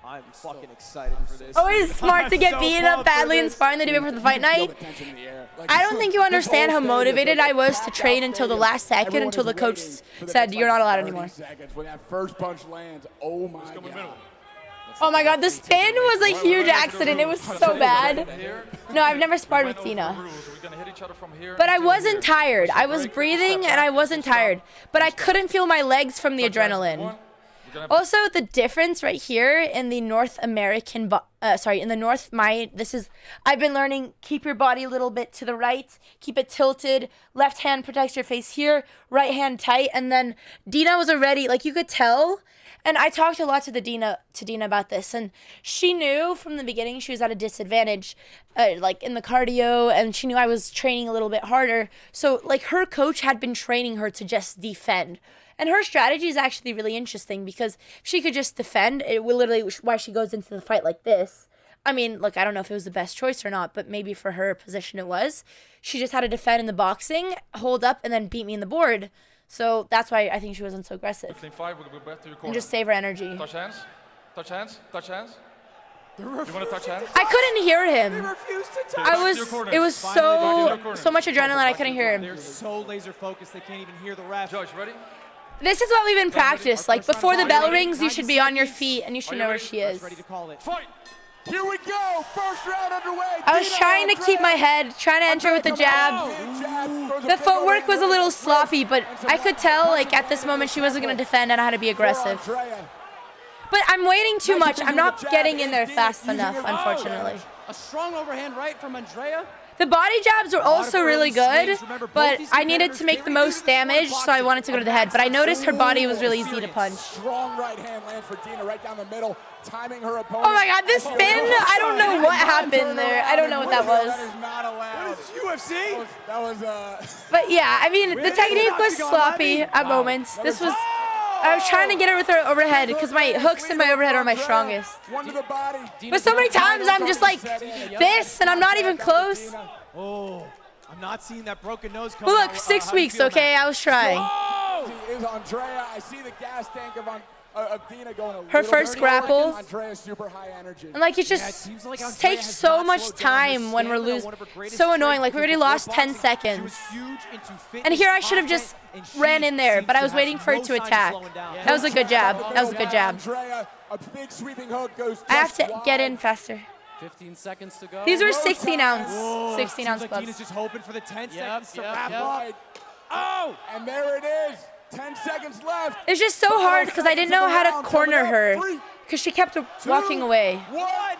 I'm fucking excited for this. Always smart to get beaten up badly in sparring the day before the fight night. I don't think you understand how motivated I was to train until the last second, until the coach said, you're not allowed anymore. When that first punch lands, oh my God. Oh my God, the spin was a huge accident. It was so bad. No, I've never sparred with Dina. But I wasn't tired. I was breathing and I wasn't tired. But I couldn't feel my legs from the adrenaline. Also, the difference right here in the North American, I've been learning, keep your body a little bit to the right, keep it tilted, left hand protects your face here, right hand tight, and then Dina was already, like you could tell, and I talked a lot to Dina about this, and she knew from the beginning she was at a disadvantage, like in the cardio, and she knew I was training a little bit harder, so like her coach had been training her to just defend. And her strategy is actually really interesting because if she could just defend, it will literally why she goes into the fight like this. I mean, look, I don't know if it was the best choice or not, but maybe for her position it was. She just had to defend in the boxing, hold up, and then beat me in the board. So that's why I think she wasn't so aggressive. 15-5, we'll go back to your corner. And just save her energy. Touch hands. Touch hands. Touch hands. You want to touch hands? I couldn't hear him. It was so much adrenaline I couldn't hear him. They're so laser focused they can't even hear the ref. Judge, ready? This is what we've been practiced. Like before the bell rings, you should be on your feet and you should know where she is. Ready to call it. Fight! Here we go, first round underway. I was trying to keep my head, trying to enter with the jab. The footwork was a little sloppy, but I could tell like at this moment she wasn't going to defend and I had to be aggressive. But I'm waiting too much. I'm not getting in there fast enough, unfortunately. A strong overhand right from Andrea. The body jabs were also really good, but I needed to make the most damage, so I wanted to go to the head. But I noticed her body was really easy to punch. Strong right hand lands for Dina right down the middle, timing her opponent. Oh my God, this spin! I don't know what happened there. I don't know what that was. That is not allowed. What is this, UFC? That was But yeah, I mean, the technique was sloppy at moments. This was... I was trying to get her with her overhead because my hooks and my overhead are my strongest. one to the body. But so many times I'm just like this and I'm not even close. Oh, I'm not seeing that broken nose But coming look, out. 6 weeks, okay? I was trying. Is Andrea. I see the gas tank of Dina going a Her little first dirty. grapple. Andrea's super high energy. And like it just takes so much time when we're losing. So annoying. Like we already lost 10 seconds. And here I should have just ran in there, but I was waiting for her to attack. That was a good jab. That was a good jab. Andrea, a big sweeping hook goes I have to get in faster. 15 seconds to go. These were 16-ounce Dina's gloves. just hoping for the 10 seconds to yep, wrap yep. up. Oh! And there it is. 10 seconds left. It's just so hard because I didn't know how to corner her because she kept walking away. One.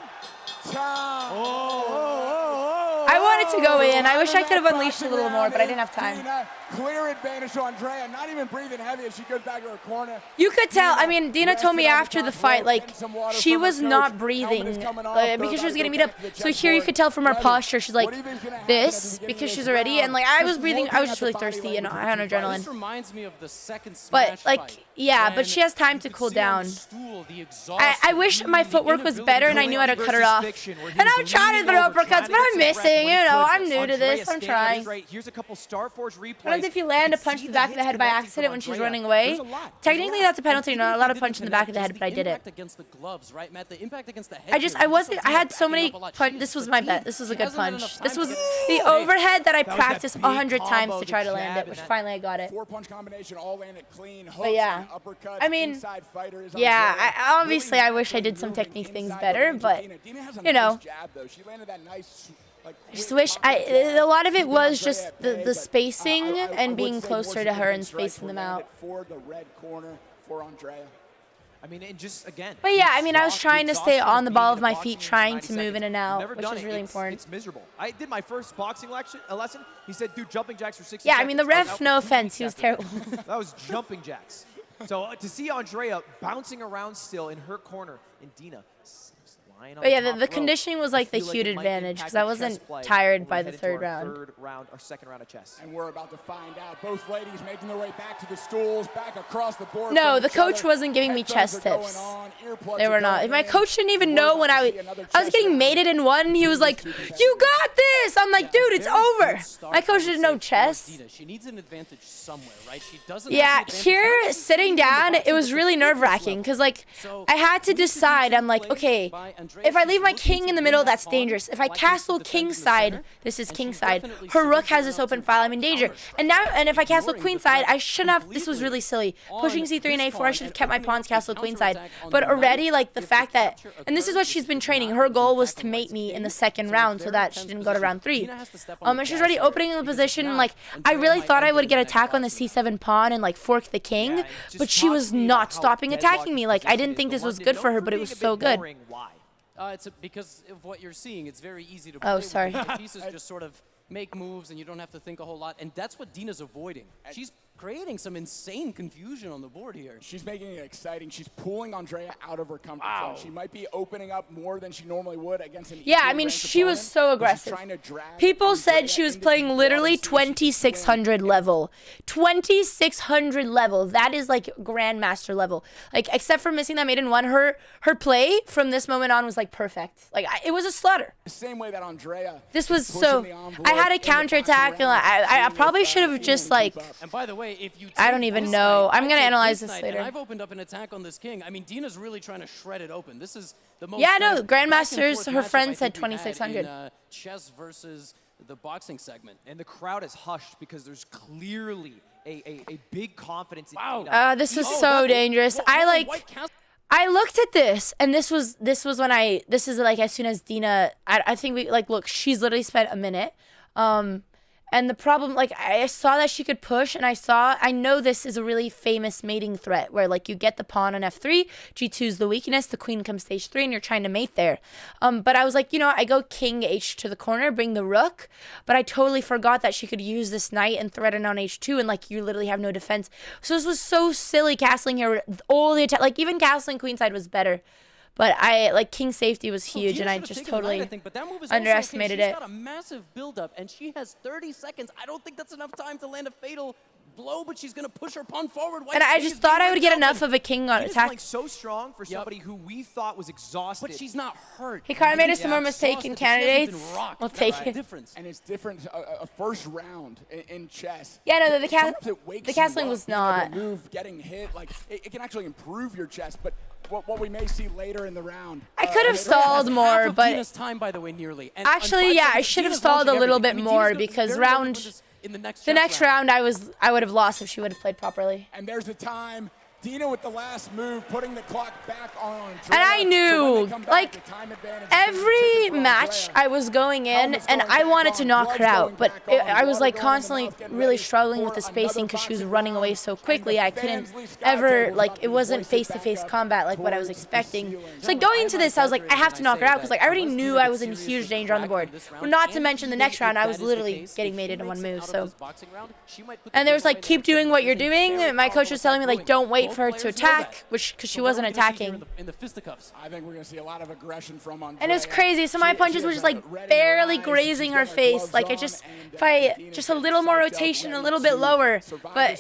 Time. I wanted to go in. I wish I could have unleashed a little more, but I didn't have time. Dina, clear advantage to Andrea. Not even breathing heavy as she goes back to her corner. You could tell. I mean, Dina told me after the fight, like, she was not breathing because she was getting beat up. So here you could tell from her posture, she's like this because she's already. And like I was breathing, I was just really thirsty and I had This adrenaline. reminds me of the second smash But like, fight. yeah, but she has time to cool down. I wish my footwork was better and I knew how to cut her off. And I'm trying to throw uppercuts, but I'm missing. You know, I'm new to this. I'm trying. Here's a couple Starforge replays. Sometimes if you land a punch to the back of the head by accident when she's running away, technically that's a penalty. You're not allowed to punch in the back of the head, but I did it. Against the gloves, right, Matt? The impact against the head. I had so many punch. This was my bet. This was a good punch. This was the overhead that I practiced 100 times to try to land it, which finally I got it. 4-punch combination, all landed clean. Hooks But yeah, and uppercuts, I mean, inside fighter is yeah, Andrea. obviously I wish I did some technique things Inside better, the range of but Dina. Dina has a you know, nice jab, though. She landed that nice, like, I just wish a lot of it was just the spacing and being closer to her and spacing them out. For the red corner for Andrea. I mean, and just again. But yeah, I mean, I was the trying to stay exhaustion on the of ball being of in a my boxing feet, ring for trying 90 to move in seconds. and out, Never which done is it. really important. It's miserable. I did my first boxing lesson. He said, do jumping jacks for 60 Yeah, seconds. I mean, the was ref, out for no 2 offense, weeks he was after terrible. that. That was jumping jacks. So to see Andrea bouncing around still in her corner, and Dina lying on But yeah, top the rope, conditioning was I like the feel huge it might advantage impact because I the wasn't chess play tired when by we the head into third our round. our second round of chess. And we're about to find out. Both ladies making their way back to the stools, back across the board. No, from the each coach other. wasn't giving me Headphones chess are going tips. on, earplugs They are were not. going My in. coach didn't even We're know about when to I see another was chess getting round. mated in one. He was like, "You got this." I'm like, "Dude, it's over." My coach didn't know chess. She needs an advantage somewhere, right? She doesn't. Yeah, have the advantage. here Not just sitting in the down, boxing, it was but the really fitness nerve-wracking level. because like So, I had to we need decide. be I'm like, played okay, by Andrea. if I She's leave my looking king to in the win middle, that that's pawn, dangerous. If I like castle the defense king in the side, center, this is and king she's side. definitely Her rook has sneaking this around open to file. I'm in danger. counter-strike. And now, and if I castle Ignoring queen the side, threat I shouldn't have. This was completely really silly. on Pushing c3 and this a4. I pawn should have and kept my opening pawns up a castle queen side. counterattack on But the knight. already, like the If fact that, capture and this is occurs, what she's which been did training. not Her with the goal was attack to on mate white's me in king. the second So round so very that she tense didn't go to position. round 3. Dina has to step on the And she's gas already here, opening in the because if position. not, Like I Andrea really might thought I end would in get the next attack on the boxing c7 pawn and like fork the king, Yeah, it just but she talks was to me not about how stopping deadlock attacking me. this Like I position didn't is, think but this was London, good known for her, but it being was a bit so good. boring. Why? It's because of what you're seeing. It's very easy to Oh, play with sorry. the pieces just sort of make moves and you don't have to think a whole lot. And that's what Dina's avoiding. She's creating some insane confusion on the board here. She's making it exciting. She's pulling Andrea out of her comfort zone. She might be opening up more than she normally would against an Yeah, I equally mean, ranked she was opponent, so but she's aggressive. trying to drag People said Andrea she was into playing deep literally waters so she can 2600 win. level. 2600 level. That is like grandmaster level. Like except for missing that maiden one, her play from this moment on was like perfect. Like it was a slaughter. The same way that Andrea. This was pushing so. the envelope I had a in the counterattack, boxing and I round, probably seeing should if, have Dina just can like. keep up. And by the way, if you I don't take even this know. knight, I'm I gonna take analyze this this knight, later. And I've opened up an attack on this king. I mean, Dina's really trying to shred it open. This is the most. Yeah, kind no, of back and Grandmasters, forth her matchup I friend think said we've had 2600. in, chess versus the boxing segment. And the crowd is hushed because there's clearly a big confidence in Wow. Dina. This was Oh, so that- dangerous. whoa, I whoa, like. white castle- I looked at this, and this was when this is like as soon as Dina, I think we like look, she's literally spent a minute, and the problem, like I saw that she could push, and I know this is a really famous mating threat where like you get the pawn on f3, g2 is the weakness, the queen comes stage 3, and you're trying to mate there, but I was like, I go king h to the corner, bring the rook, but I totally forgot that she could use this knight and threaten on h2, and like you literally have no defense. So this was so silly castling here. All the attack, like even castling queenside was better, but I like king safety was huge, Dina and I should have just taken the knight, totally I think, but that move is also underestimated okay. it. She's got a massive build-up, and she has 30 seconds. I don't think that's enough time to land a fatal blow, but she's going to push her pawn forward. And I just thought I would get enough of a king on Dina's attack. playing so strong for somebody who we thought was exhausted. But she's not hurt. He kind of made us some more Exhausted, mistaken but she hasn't been candidates. rocked. We'll That's take the it. difference. And it's different. A first round in chess. Yeah, no, the Sometimes it wakes you castling up, was being able to not. move, getting hit, like it can actually improve your chess. But what we may see later in the round. I could have Has stalled half more, of but Dina's time, by the way, nearly. And actually, on 5 yeah, I seconds, should have Dina's stalled a launching little everything. bit I mean, more Dina's because very well to win round this in the next the chess next round I would have lost if she would have played properly. And there's the time. Dina with the last move, putting the clock back on Andrea. And I knew, So when they come back, like, the time advantage is gonna be every taken from match Andrea. I was going in, Helmet's and going I back wanted to on, knock gloves her out, going but back on, I was water like going in the constantly mouth, getting really ready struggling with for the spacing because she was another running away boxing so round. quickly. And I the couldn't fans, Lee Sky ever, Table's like, about it to wasn't voice it face-to-face back up combat like what I was towards the expecting. ceiling. So like going into this, I was like, I have to knock her out because like I already knew I was in huge danger on the board. Well, not to mention the next round, I was literally getting mated in one move. So, and there was like, keep doing what you're doing. And my coach was telling me like, don't wait for her to attack, because she wasn't attacking. In the fisticuffs. I think we're going to see a lot of aggression from Andrea. And it was crazy. So my punches were just like barely grazing her face. Like I just, if I just a little more rotation, a little bit lower. But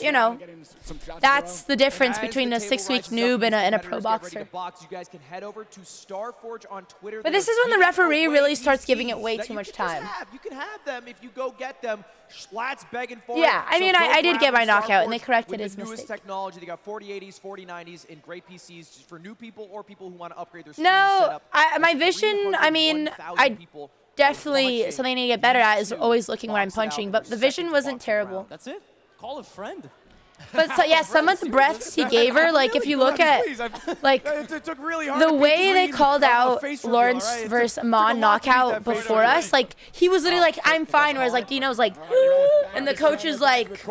that's the difference As between the a table 6-week rises up, noob these and a pro competitors get ready to boxer. box. You guys can head over to Starforge on Twitter. But They this are is when the giving referee away really these starts giving it keys way that too you much can just time. have. You can have them if you go get them. Schlatt's begging for it. Yeah, I mean, So I go did grab get my them, knockout, and they Starforge corrected with his the newest mistake. technology. They got 4080s, 4090s, and great PCs just for new people or people who want to upgrade their No, setup. my vision, I mean, 301,000 I people definitely, watching something I need to get better at is YouTube always looking when I'm box it out punching, in but their the vision second wasn't boxing terrible. round. That's it. Call a friend. But so, yeah, some of the breaths he gave her, like if you look at like the way they called out Lawrence versus Amon knockout before us, like he was literally like, I'm fine, whereas like Dino's like, and the coach is like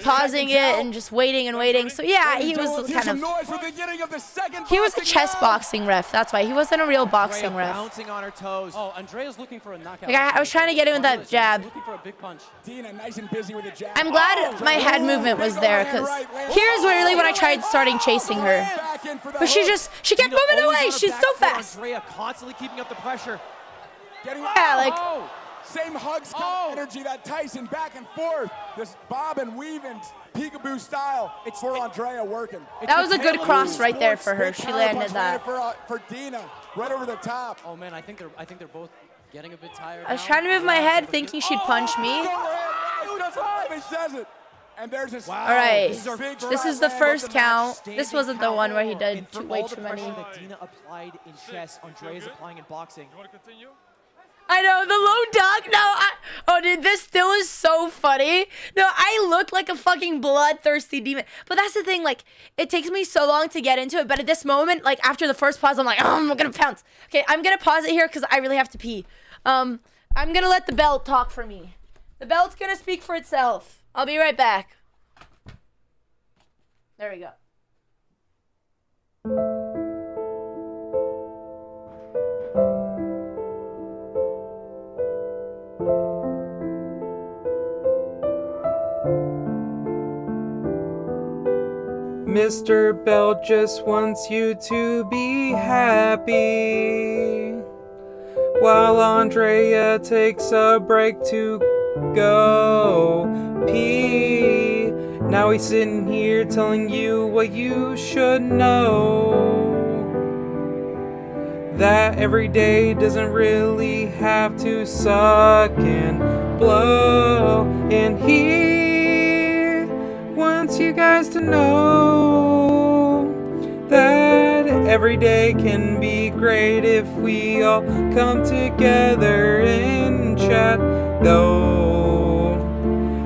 pausing it and just waiting and waiting. So yeah, he was kind of, he was a chess boxing ref. That's why he wasn't a real boxing ref. Bouncing on her toes. Oh, Andrea's looking for a knockout. Like I was trying to get in with that jab. Looking for a big punch. Dina nice and busy with the jab. I'm glad my head movement was there, because here's really when I tried starting chasing her. But she kept moving away. She's so fast. Andrea constantly keeping up the pressure. Yeah, like, same hugs kind of energy, that Tyson back and forth. This bob and weave and peekaboo style. It's for Andrea working. that was a good cross right there for her. She landed that. For Dina, right over the top. Oh man, I think they're both getting a bit tired. I was trying to move my head thinking she'd punch me. And there's this. All right, this is the first count. This wasn't the one where he did way too many. That Dina applied in chess, Andrea's applying in boxing. You want to continue? I know, the low dog. No, oh, dude, this still is so funny. No, I look like a fucking bloodthirsty demon. But that's the thing, like, it takes me so long to get into it. But at this moment, like, after the first pause, I'm like, oh, I'm gonna pounce. Okay, I'm gonna pause it here because I really have to pee. I'm gonna let the belt talk for me. The belt's gonna speak for itself. I'll be right back. There we go. Mr. Bell just wants you to be happy, while Andrea takes a break to go pee. Now he's sitting here telling you what you should know, that every day doesn't really have to suck and blow, and he wants you guys to know that every day can be great if we all come together and chat, though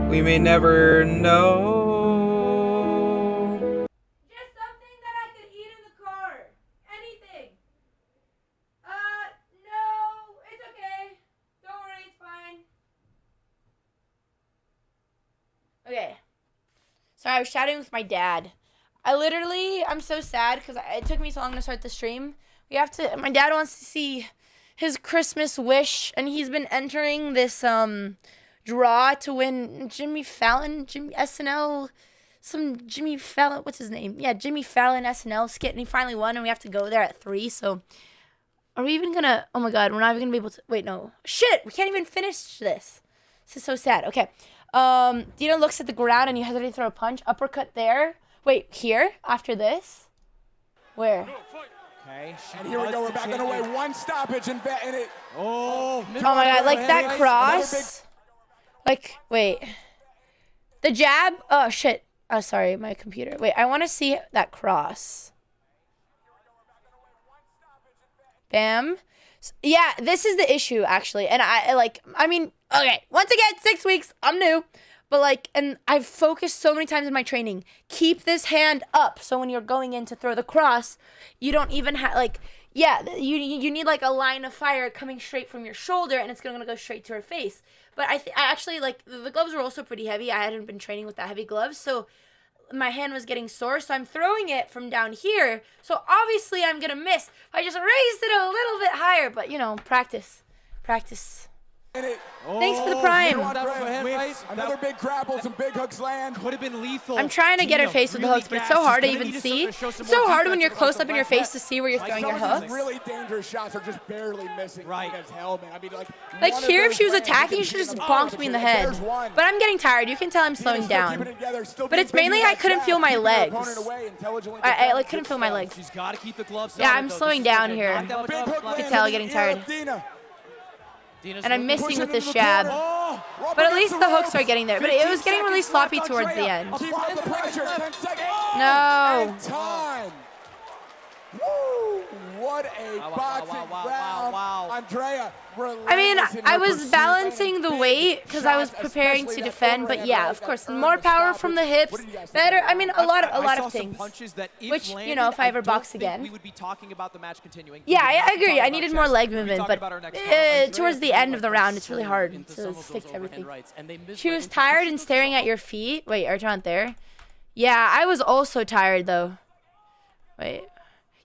we may never know. Just something that I could eat in the car. Anything. No, it's okay. Don't worry, it's fine. Okay. Sorry, I was chatting with my dad. I'm so sad because it took me so long to start the stream. My dad wants to see his Christmas wish, and he's been entering this draw to win Jimmy Fallon SNL, what's his name? Yeah, Jimmy Fallon SNL skit, and he finally won, and we have to go there at 3, so are we even gonna, oh my god, we're not even gonna be able to, wait, no. Shit, we can't even finish this. This is so sad. Okay. Dino looks at the ground and you hesitate to throw a punch. Uppercut there. Wait, here? After this? Where? Okay. And here we go. We're back on the way. One stoppage and it. Oh my god, like that cross. Like, wait. The jab? Oh, shit. Oh, sorry, my computer. Wait, I want to see that cross. Bam. Yeah, this is the issue, actually. And okay, once again, 6 weeks, I'm new. But, like, and I've focused so many times in my training. Keep this hand up. So when you're going in to throw the cross, you don't even have, like, yeah, you need, like, a line of fire coming straight from your shoulder, and it's going to go straight to her face. But I actually, like, the gloves were also pretty heavy. I hadn't been training with that heavy gloves, so my hand was getting sore, so I'm throwing it from down here. So obviously I'm going to miss. I just raised it a little bit higher, but, you know, practice. Thanks for the prime. Another big grapple, some big hooks land. Could have been lethal. I'm trying to get her face with the hooks, but it's so hard to even see. It's so hard when you're close up in your face to see where you're throwing your hooks. Really dangerous shots are just barely missing. Right. Helmet. I mean, like here, if she was attacking, she just bonked me in the head. But I'm getting tired. You can tell I'm slowing down. But it's mainly I couldn't feel my legs. I like couldn't feel my legs. She's got to keep the gloves. Yeah, I'm slowing down here. You can tell, getting tired. And I'm missing with this jab. But at least the hooks are getting there. But it was getting really sloppy towards the end. No. What a boxing round. Andrea, I mean, relentless in I her was pursuit, balancing landing the big weight because I was shots, preparing especially to that defend, but overhand yeah, right of that course, earned more the power from the stoppage. hips, What do you guys think better. about I mean, a lot saw of some things. punches that if Which, landed, you know, if I ever don't box think again. we would be talking about the match continuing. Yeah, We would I not be agree. talking I about needed chest. more leg We'd be movement, talking but about our next fight. towards the end of the round, it's really hard into to some of stick those to overhand everything. rights, and they missed She right was into tired position and of staring the at your feet. Wait, are you not there? Yeah, I was also tired though. Wait.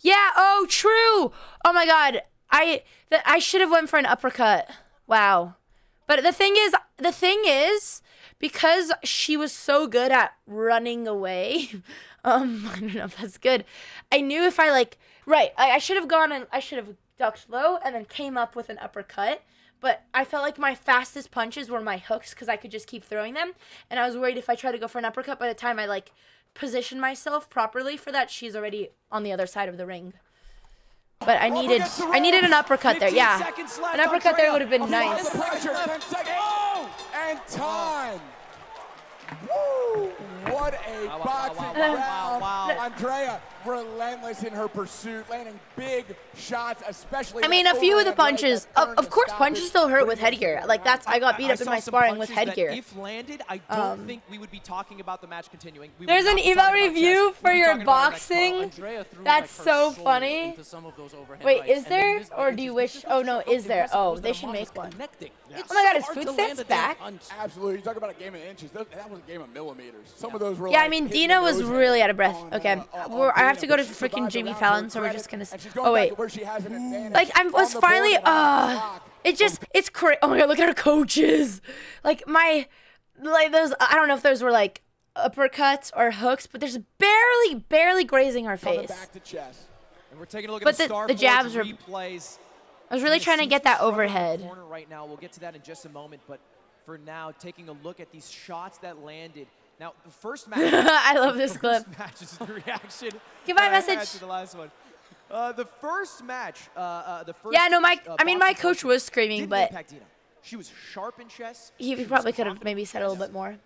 Yeah. Oh, true. Oh my God. I should have went for an uppercut. Wow. But the thing is, because she was so good at running away, I don't know if that's good. I knew if I I should have gone and I should have ducked low and then came up with an uppercut. But I felt like my fastest punches were my hooks because I could just keep throwing them. And I was worried if I tried to go for an uppercut, by the time I positioned myself properly for that, she's already on the other side of the ring. But I needed an uppercut there. Yeah, an uppercut there would have been nice. The pressure, 10 seconds. Oh! And time. Woo! What a boxing round. Andrea, relentless in her pursuit, landing big shots, especially. I mean, a few of the punches, of course, punches still hurt with headgear. Like I got beat up in my sparring with headgear. If landed, I don't think we would be talking about the match continuing. There's an eval review for your boxing. That's so funny. Wait, is there? Or do you wish? Oh no, is there? Oh, they should make one. Oh my God, is food stamps back? Absolutely. You're talking about a game of inches. That was a game of millimeters. Some of those were. Yeah, I mean, Dina was really out of breath. Okay, I have to go to freaking Jimmy Fallon, so we're just gonna. Oh wait. I was finally. It's crazy. Oh my God, look at our coaches. Those. I don't know if those were uppercuts or hooks, but there's barely grazing our face. Back to chest. And we're taking a look But at the jabs were. replays. I was really trying to get that overhead. Corner right now. We'll get to that in just a moment, but for now, taking a look at these shots that landed. Now, the first match. I love this clip. Match is the reaction. Goodbye that I had message. to the last one. The first match. The first. Yeah, no, my boxing coach portion was screaming, didn't but impact Dina. She was sharp in chess. he probably could have maybe said a little bit more.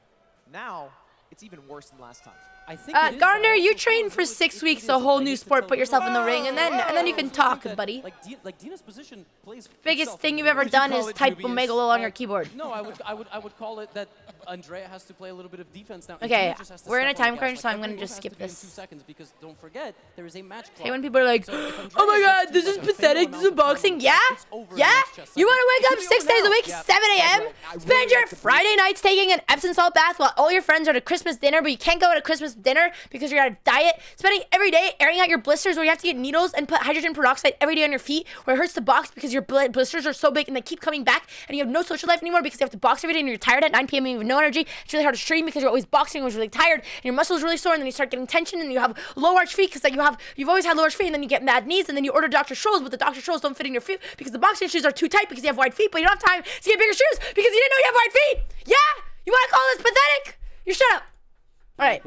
Now, it's even worse than last time. I think it is, Gardner, but I you also trained feel for like 6 it weeks, is a whole I new hate to sport. tell Put yourself in the ring, and then you can talk, that, buddy. Like Dina's position plays. Biggest itself thing in you've the ever ring. done call is it type dubious? Omegalo on your keyboard. No, I would call it that Andrea has to play a little bit of defense now. Okay, Dina just has to we're in step a on the time gas. crunch, so I'm gonna everyone just has skip to be in this. 2 seconds because don't forget there is a match clock. Hey, when people are like, So if Andrea "Oh my gets God, to, this like, is a fatal pathetic. This is amount of boxing." time, Yeah, it's over in yeah. the next chest You want second. to wake up 6 days a week, Yeah. 7 a.m. Spend your Friday nights taking an Epsom salt bath while all your friends are at a Christmas dinner, but you can't go to Christmas dinner because you're on a diet. Spending every day airing out your blisters where you have to get needles and put hydrogen peroxide every day on your feet, where it hurts to box because your blisters are so big and they keep coming back, and you have no social life anymore because you have to box every day and you're tired at 9 p.m. and you have no energy. It's really hard to stream because you're always boxing and you're really tired and your muscles are really sore, and then you start getting tension and you have low arch feet because you've always had low arch feet, and then you get mad knees, and then you order Dr. Scholl's, but the Dr. Scholl's don't fit in your feet because the boxing shoes are too tight because you have wide feet, but you don't have time to get bigger shoes because you didn't know you have wide feet. Yeah? You want to call this pathetic? You shut up. All right,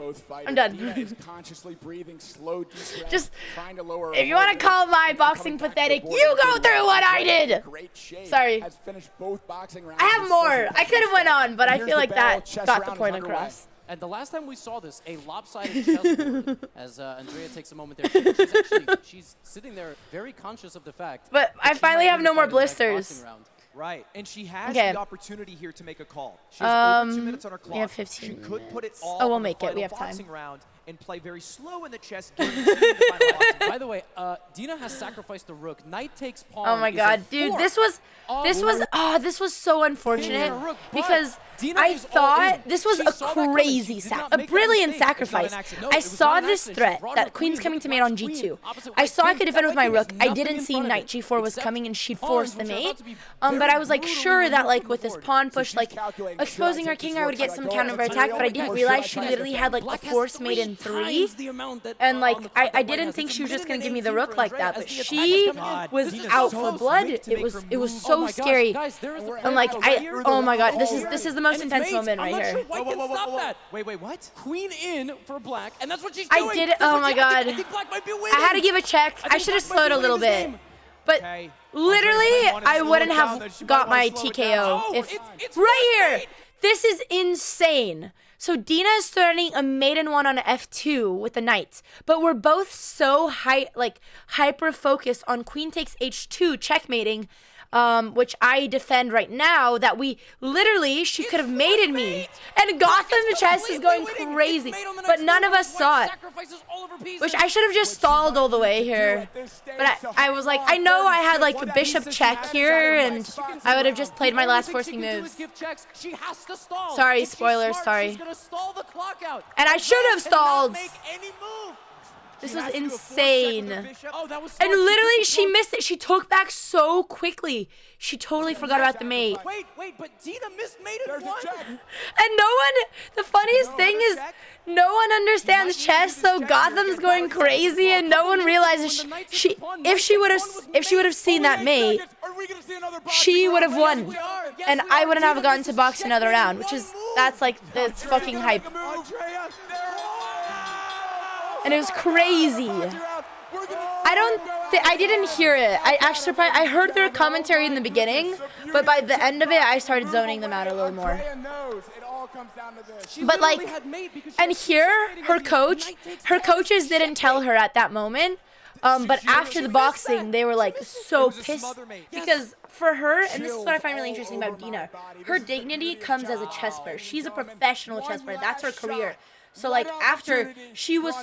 I'm done. Dina is consciously breathing slow, deep breaths, Just, trying to lower if you want to call my boxing pathetic, you go through what I did. Great shape. Sorry. Has finished both boxing rounds. I have more. I could have went on, but I feel like that got the point across. And the last time we saw this, a lopsided chessboard, as Andrea takes a moment there, she's sitting there very conscious of the fact. But I that finally she's have not no more gonna fight in the next blisters. boxing round. Right, and she has Okay. the opportunity here to make a call. She has over 2 minutes on her clock. we have 15 She could put it minutes. all Oh, we'll on the make it. We final have time. boxing round and play very slow in the chest. guaranteeing the final boxing round. By the way, Dina has sacrificed the rook. Knight takes pawn. Oh my is a God, dude, fork. this was so unfortunate Rook, but because Dina I is all thought in. this was She a saw that coming. crazy, She did not a make that brilliant mistake. It's not sacrifice. an accident. No, I it was saw not an this accident. She threat brought that her queen's queen, coming look, to mate on watch g2. queen, opposite I white saw I king. could That defend with my white king rook. has I nothing didn't in see front of knight it, g4 was except coming and she'd pawns, force the which are about mate. to be But very I was like brutally sure that removed like from with the this board. pawn So push, she's like calculating, exposing should I her take king, this I would rook? get Should some I go counter on the attack, but I material, didn't or realize should she I try to literally defend? had like a Black has force mate in 3 3. times the amount that, And like on the clock I that didn't White think has. she was It's a just gonna minute give me and the 18 rook for like Andrea that, as but the attack she is coming in. God, was this is out so for blood. sweet to It make was her it was move. so Oh my gosh, scary. guys, there is the And like oh my God, this is the most And it's intense mate. moment I'm right not here. sure White can stop that. Wait, what? Queen in for black, and that's what she's I doing. did it. That's Oh what my she- I God. think black might be winning. I had to give a check. I I think should have Black might slowed be a little winning this bit. game. But Okay. literally, Andrea I wanted to wouldn't slow it down, then have she might got wanna my slow it down. TKO Oh, if it's right here. force-mate. This is insane. So Dina is starting a maiden one on F2 with the knights, but we're both so hyper focused on queen takes H2 checkmating, which I defend right now, that she could have mated me. And Gotham chess is going crazy, but none of us saw it. Which I should have just stalled all the way here. But I was like, I know I had like a bishop check here, and I would have just played my last forcing moves. Sorry, spoilers, sorry. And I should have stalled. This was insane. And literally, she missed it. She took back so quickly. She totally forgot about the mate. Wait, but Dina missed maiden one. And the funniest thing is, no one understands chess, so Gotham's going crazy, and no one realizes if she would have seen that mate, she would have won, and I wouldn't have gotten to box another round, that's fucking hype. And it was crazy. I didn't hear it. I heard their commentary in the beginning, but by the end of it, I started zoning them out a little more. But and here, her coaches didn't tell her at that moment. But after the boxing, they were like so pissed because for her, and this is what I find really interesting about Dina, her dignity comes as a chess player. She's a professional chess player. That's her career. So after she was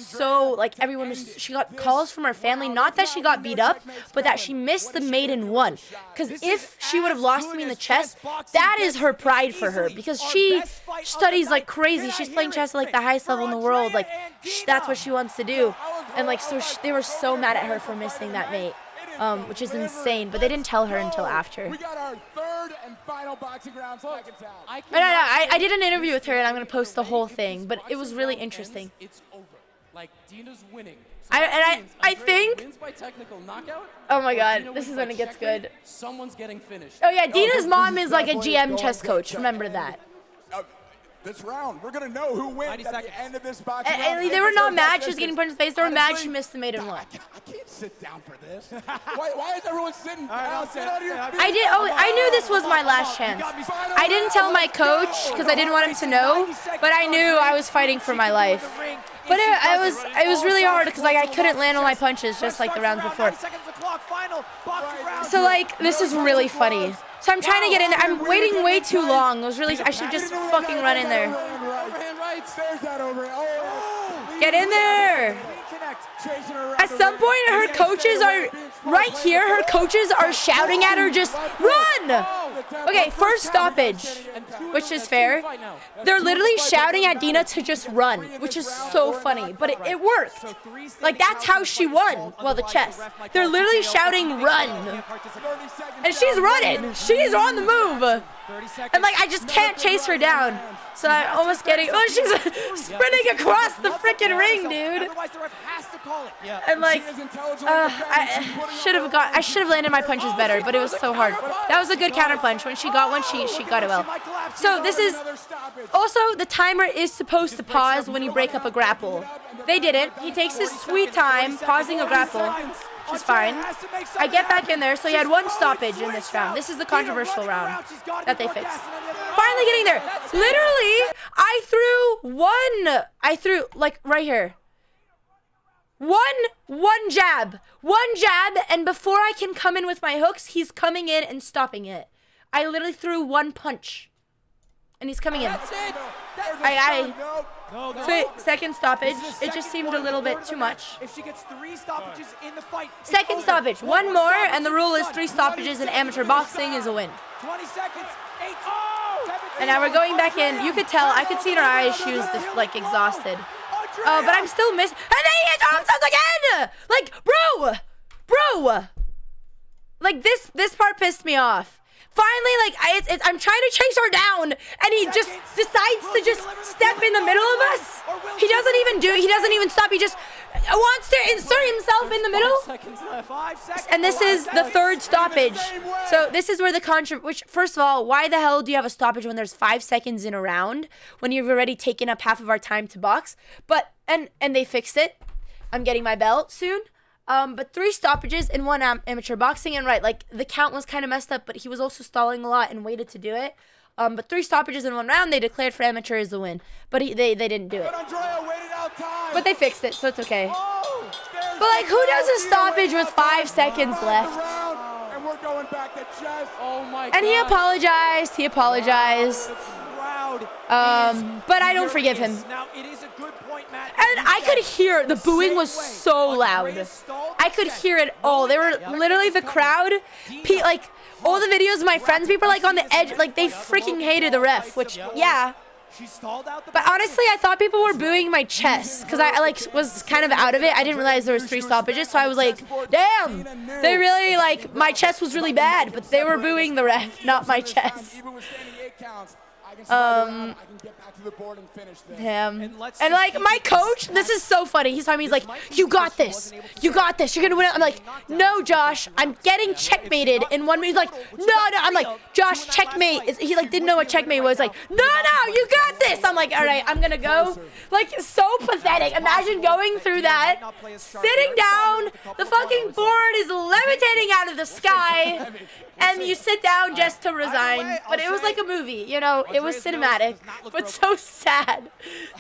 she got calls from her family, not that she got beat up, but that she missed the maiden one. Because if she would have lost to me in the chess, that is her pride for her, because she studies like crazy. She's playing chess at the highest level in the world. That's what she wants to do. And they were so mad at her for missing that mate. Which is insane, but they didn't tell her until after. We got our third and final boxing round seconds out. I did an interview with her, and I'm gonna post the whole thing, but it was really interesting. It's over. Dina's winning. I think. Wins by technical knockout. Oh my God, this is when it gets good. Someone's getting finished. Oh yeah, Dina's mom is like a GM chess coach. Remember that. This round, we're gonna know who wins at the end of this boxing round. And they were not mad she was getting punched in the face. They were mad she missed the maiden one. I can't sit down for this. Why is everyone sitting down? I knew this was my last chance. I didn't tell my coach because I didn't want him to know, but I knew I was fighting for my life. But it was really hard because I couldn't land all my punches just like the rounds before. So this is really funny. So I'm trying to get in there. I'm waiting way too long. I should just fucking run in there. Get in there. At some point, her coaches are right here. Her coaches are shouting at her, just run. Okay, first stoppage, which is fair. They're literally shouting at Dina to just run, which is so funny, but it worked. That's how she won. Well, the chess. They're literally shouting run. And she's running. She's on the move. And I just can't chase her down. So I'm almost getting, she's sprinting across the freaking ring, dude. And I should have landed my punches better, but it was so hard. That was a good counter punch. When she got one, she got it well. So this is, also the timer is supposed to pause when you break up a grapple. They didn't. He takes his sweet time pausing a grapple, which is fine. I get back in there, so he had one stoppage in this round. This is the controversial round that they fixed. Finally getting there. Literally, I threw right here. One jab, and before I can come in with my hooks, he's coming in and stopping it. I literally threw one punch, and he's coming in. Second stoppage. It just seemed a little bit too much. If she gets 3 stoppages in the fight, second stoppage, one more, and the rule is 3 stoppages in amateur boxing is a win. 20 seconds. 8. And now we're going back in. You could tell. I could see in her eyes she was exhausted. Oh, but I'm still missing. And then he hits arm stops again! Bro! This part pissed me off. Finally, I'm trying to chase her down, and he just decides to just step in the middle of us. He doesn't even stop. He just wants to insert himself in the middle. And this is the third stoppage. So this is where which, first of all, why the hell do you have a stoppage when there's 5 seconds in a round, when you've already taken up half of our time to box? But, and they fixed it. I'm getting my belt soon. But 3 stoppages in one amateur boxing, and the count was kind of messed up, but he was also stalling a lot and waited to do it. But 3 stoppages in 1 round, they declared for amateur as a win. But they didn't do it. But Andrea waited out time. But they fixed it, so it's okay. Oh, there's But like, the who does a Dina stoppage waiting with out 5 time. seconds left? And we're going back to chest. Oh my god. And he apologized. He apologized. But I don't forgive him. Now, it is a good point, Matt. And I could hear the booing was so loud. I could hear it all. They were literally the crowd. Like all the videos of my friends, people are like on the edge, like they freaking hated the ref. Which yeah. She stalled out the But honestly, I thought people were booing my chest because I like was kind of out of it. I didn't realize there was 3 stoppages, so I was like, damn. They really like my chest was really bad, but they were booing the ref, not my chest. Even with standing 8 counts, I can I can get back to the board and finish this. Damn. And like my coach, this is so funny. He's telling me, he's like, you got this. You got this. You're gonna win it. I'm like, no, Josh. I'm getting checkmated in 1 minute. He's like, no. I'm like, Josh, checkmate. He like didn't know what checkmate was. Like, no, you got this. I'm like, all right, I'm gonna go. Like, so pathetic. Imagine going through that, sitting down. The fucking board is levitating out of the sky, and you sit down just to resign. But it was like a movie, you know. It was cinematic, but so sad,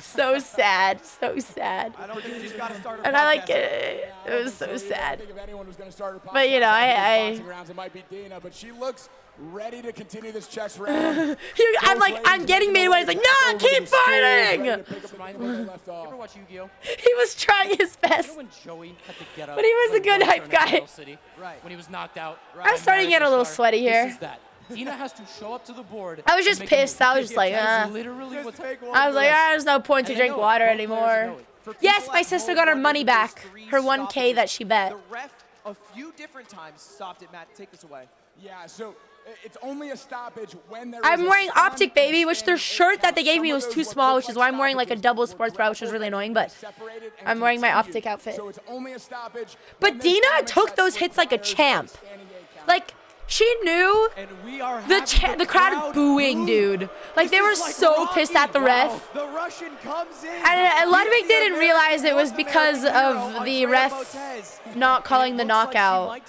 so sad, so sad. I don't think she's got to start her And I like podcast. it. It was so sad. If anyone was going to start her But you know, boxing rounds, it might be Dina, but she looks ready to continue this chess round. I'm like, I'm getting made when he's like, no, keep fighting. Ever watch Yu-Gi-Oh? He was trying his You best. know when Joey had to get up? But he was a when good Roy hype turned into guy. Metal City, Right. when he was knocked out. I'm starting to get a little sweaty here. This is that. Dina has to show up to the board. I was and just make a pissed. move. I was just like, That is literally what's I was like, there's no point to And they drink know it. water Both players anymore. know it. Yes, my sister got her money back, her 1K that she bet. The ref a few different times stopped it. Matt, take this away. Yeah, so it's only a stoppage when there I'm is a wearing sun Optic Baby, which their standing shirt that they gave me Some was of too those small, would which look is why I'm like wearing like a stoppages double were sports bra, which was really annoying, but separated and I'm wearing my continued. Optic outfit. So it's only a stoppage. But when there's Dina damage took that those hits like a requires champ. standing 8 count. Like, she knew And we are the crowd booing, dude. Like, they were so pissed at the ref. The Russian comes in. And Ludwig didn't realize it was because of the ref not calling the knockout.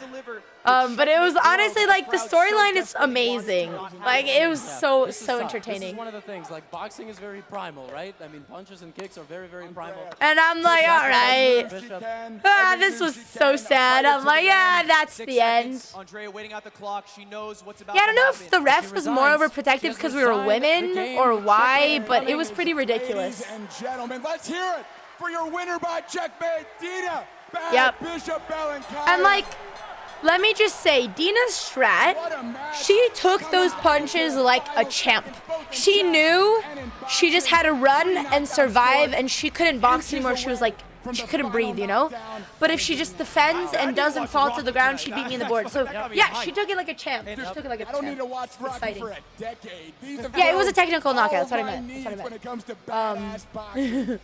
But it was honestly like the storyline is amazing. Like it was so This is so tough. This entertaining. is one of the things. Like boxing is very primal, right? I mean, punches and kicks are very, very primal. And I'm like, all right. Bishop. This was so sad. I'm like, yeah, that's the end. Andrea waiting out the clock. She knows what's about Yeah, I don't to know if happen. the ref was more resigns. overprotective She has because we were resigned the women game. or why, Checkmate but it was pretty ridiculous. Ladies and gentlemen, let's hear it for your winner by checkmate, Dina Yep. Bishop Belankaya. And like, let me just say, Dina's strat, she took those punches like a champ. She knew she just had to run and survive, and she couldn't box anymore. She was like, she couldn't breathe, you know? But if she just defends and doesn't fall to the ground, she'd beat me in the board. So yeah, she took it like a champ. She took it like a I don't need champ. to watch Rocky Exciting. for a decade. These have Yeah, it was a filled technical knockout. That's what I all meant. my That's what I needs when meant. it comes to badass boxing.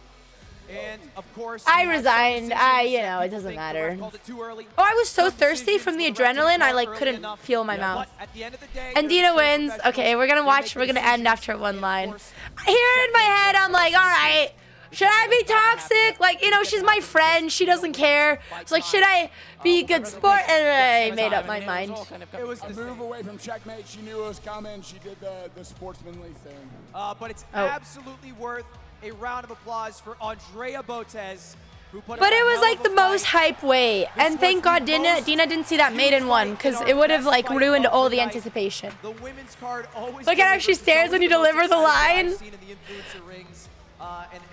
And of course, I we have some resigned. decisions you that know, it people doesn't think the matter. ref called it too early. Oh, I was so Some thirsty decisions from the were right adrenaline, I early like couldn't enough. feel my mouth. But at the end of the day, And there's Dina two wins. professionals. Okay, we're gonna They watch. make the We're gonna end decision. after one And line. of course, Here in my head, I'm like, all right, should I be toxic? Like, you know, she's my friend. She doesn't care. It's like, should I be a good sport? And I made up my mind. it was A the move away from checkmate. She knew it was coming. She did the sportsmanly thing. but it's Oh. absolutely worth a round of applause for Andrea Botez, who put up But a it was hell like of the a most fight. hype way. And thank God Dina didn't see that maiden one, because it would have like ruined all the anticipation. The women's card always Look at how delivers. she It's stares always when you the most deliver the exciting line. I've seen in the influencer rings,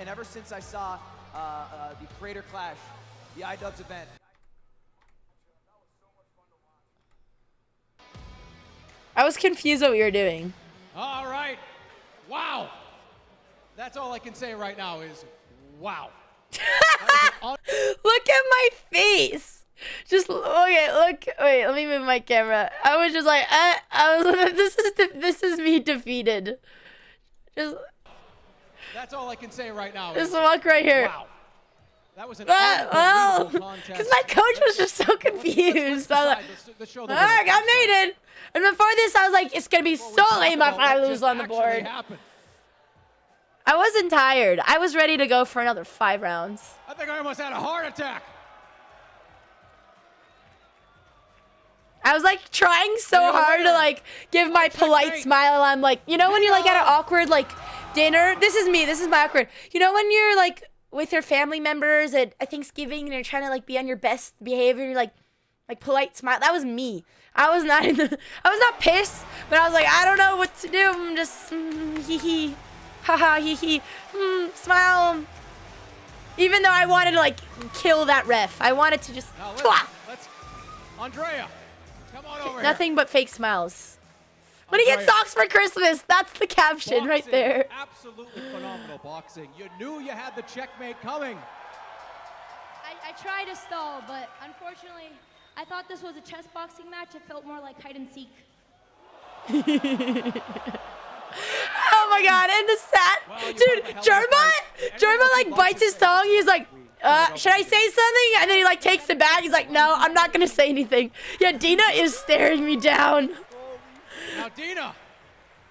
and ever since I saw the Creator Clash, the iDubbbz event. I was confused what we were doing. All right. Wow. That's all I can say right now is wow. Look at my face. Just okay. Look. Wait. Let me move my camera. I was just like, I was. This is me defeated. Just That's all I can say right now just is walk right here. wow. That was an Well, unbelievable contest. because my coach was just so confused. I was like, Let's show the all right, winner I first. made it. And before this, I was like, it's gonna be so lame if I lose on the board. Happened. I wasn't tired. I was ready to go for another 5 rounds. I think I almost had a heart attack. I was like trying so hard to like give my polite smile. I'm like, you know when you're like at an awkward like dinner? This is me. This is my awkward. You know when you're like with your family members at Thanksgiving and you're trying to like be on your best behavior, you're like polite smile. That was me. I was not pissed, but I was like, I don't know what to do. I'm just hee hee, haha hee hee, smile. Even though I wanted to like kill that ref, I wanted to just. Let's Andrea, come on over Nothing but fake smiles. When he gets socks for Christmas, that's the caption right there. Absolutely phenomenal boxing. You knew you had the checkmate coming. I tried to stall, but unfortunately, I thought this was a chess boxing match. It felt more like hide and seek. Oh my god, and the sat. Dude, Germa like bites his tongue. He's like, should I say something? And then he like takes it back. He's like, no, I'm not gonna say anything. Yeah, Dina is staring me down. Now, Dina,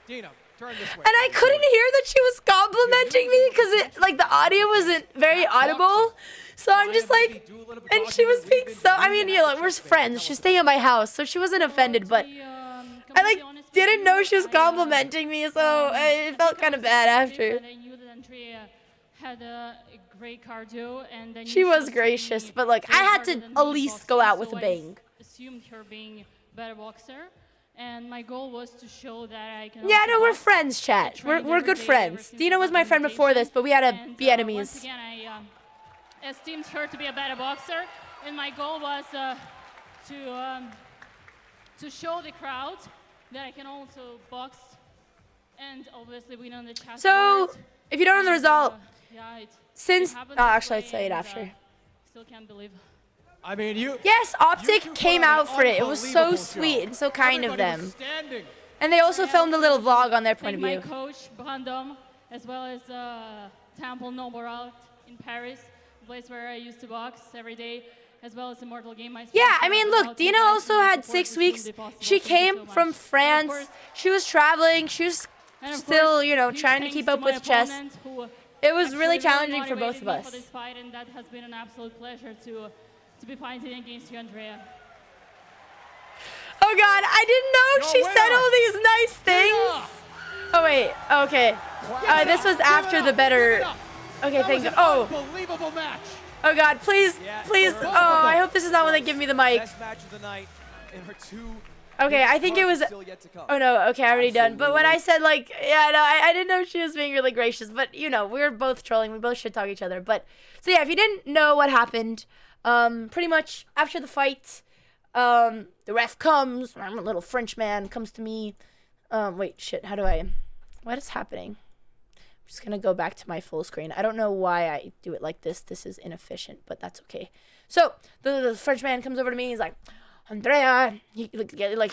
turn this way. And I couldn't hear that she was complimenting me because it like the audio wasn't very audible. So I'm just like, and she was being so, I mean, you know, we're friends. She's staying at my house, so she wasn't offended, but I like didn't know she was complimenting me, so it felt kind of bad after. I knew that Andrea had a great cardio, and She was gracious, but like I had to at least go out with a bang. Assumed her being a better boxer, and my goal was to show that I can. Yeah, no, we're friends, chat. We're good friends. Dina was my friend before this, but we had to be enemies. Once again, I esteemed her to be a better boxer, and my goal was to show the crowd that I can also box and obviously win on the chess So, board. if you don't know the result, Yeah, since happened actually I'd this say it way, after. and, still can't believe. I mean, you. Yes, Optic two came put on out an for it. It was so unbelievable sweet show. and so kind of Everybody was them. standing. And they also filmed a little vlog on their point Thank of my view. coach Brandon, as well as Temple Noborat in Paris, the place where I used to box every day, as well as Immortal Game. Yeah, I mean, look, Dina also had 6 weeks. She came from France. She was traveling. She was still, you know, trying to keep up with chess. It was really challenging for both of us. For this fight, and that has been an absolute pleasure to be fighting against you, Andrea. Oh God, I didn't know she said all these nice things. Oh wait, okay. This was after the better. Okay, thank you. Oh. Unbelievable match. Oh God, please, please. Oh, I hope this is not when they give me the mic. Best match of the night in her two. Okay, I think it was. Still yet to come. Oh no, okay, I already done. But when I said like, yeah, no, I didn't know she was being really gracious. But you know, we were both trolling. We both should talk each other. But so yeah, if you didn't know what happened, pretty much after the fight, the ref comes. A little French man comes to me. Wait, shit. How do I? What is happening? I'm just gonna go back to my full screen. I don't know why I do it like this. This is inefficient, but that's okay. So the French man comes over to me. He's like, Andrea, he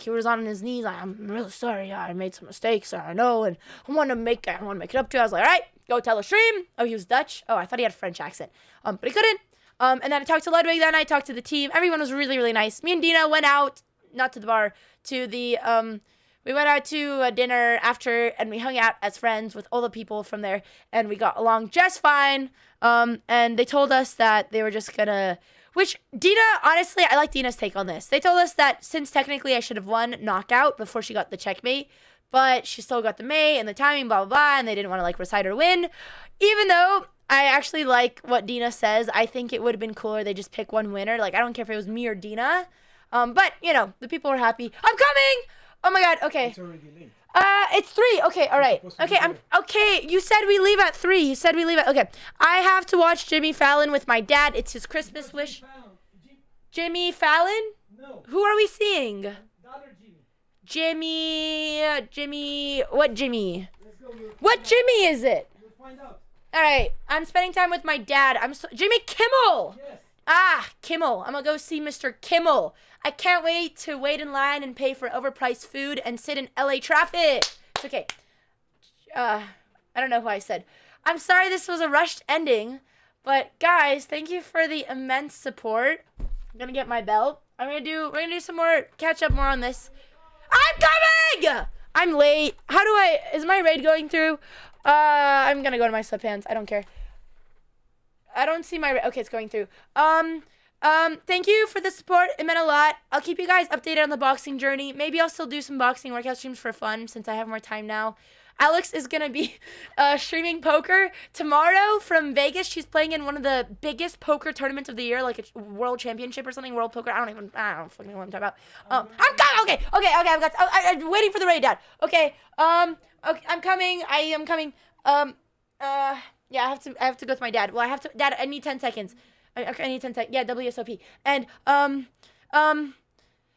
was on his knees. Like, I'm really sorry. I made some mistakes. I know, and I want to make it up to you. I was like, all right, go tell the stream. Oh, he was Dutch. Oh, I thought he had a French accent. But he couldn't. And then I talked to Ludwig. Then I talked to the team. Everyone was really, really nice. Me and Dina went out, not to the bar, to the we went out to dinner after, and we hung out as friends with all the people from there, and we got along just fine. And they told us that they were just gonna. Which, Dina, honestly, I like Dina's take on this. They told us that since technically I should have won knockout before she got the checkmate, but she still got the mate and the timing, blah, blah, blah, and they didn't want to, like, recite her win. Even though I actually like what Dina says, I think it would have been cooler they just pick one winner. Like, I don't care if it was me or Dina. But, you know, the people were happy. I'm coming! Oh, my God, okay. It's already late. It's 3. Okay, all right. Okay, okay. You said we leave at 3. You said we leave at. Okay, I have to watch Jimmy Fallon with my dad. It's his Christmas wish. Jimmy Fallon? No. Who are we seeing? The other Jimmy. Jimmy. What Jimmy? Let's go. What Jimmy is it? We'll find out. All right, I'm spending time with my dad. Jimmy Kimmel. Yes. Ah, Kimmel. I'm gonna go see Mr. Kimmel. I can't wait to wait in line and pay for overpriced food and sit in LA traffic. It's okay. I don't know who I said. I'm sorry this was a rushed ending, but guys, thank you for the immense support. I'm gonna get my belt. We're gonna do some more, catch up more on this. I'm coming! I'm late. Is my raid going through? I'm gonna go to my sweatpants. I don't care. I don't see my, okay, it's going through. Thank you for the support. It meant a lot. I'll keep you guys updated on the boxing journey. Maybe I'll still do some boxing workout streams for fun since I have more time now. Alex is going to be streaming poker tomorrow from Vegas. She's playing in one of the biggest poker tournaments of the year, like a world championship or something, world poker. I don't fucking know what I'm talking about. I'm coming. Okay. I'm waiting for the raid, Dad. Okay. Okay, I'm coming. I am coming. Yeah, I have to go with my dad. Well, Dad, I need 10 seconds. I need 10 seconds. Yeah, WSOP. And,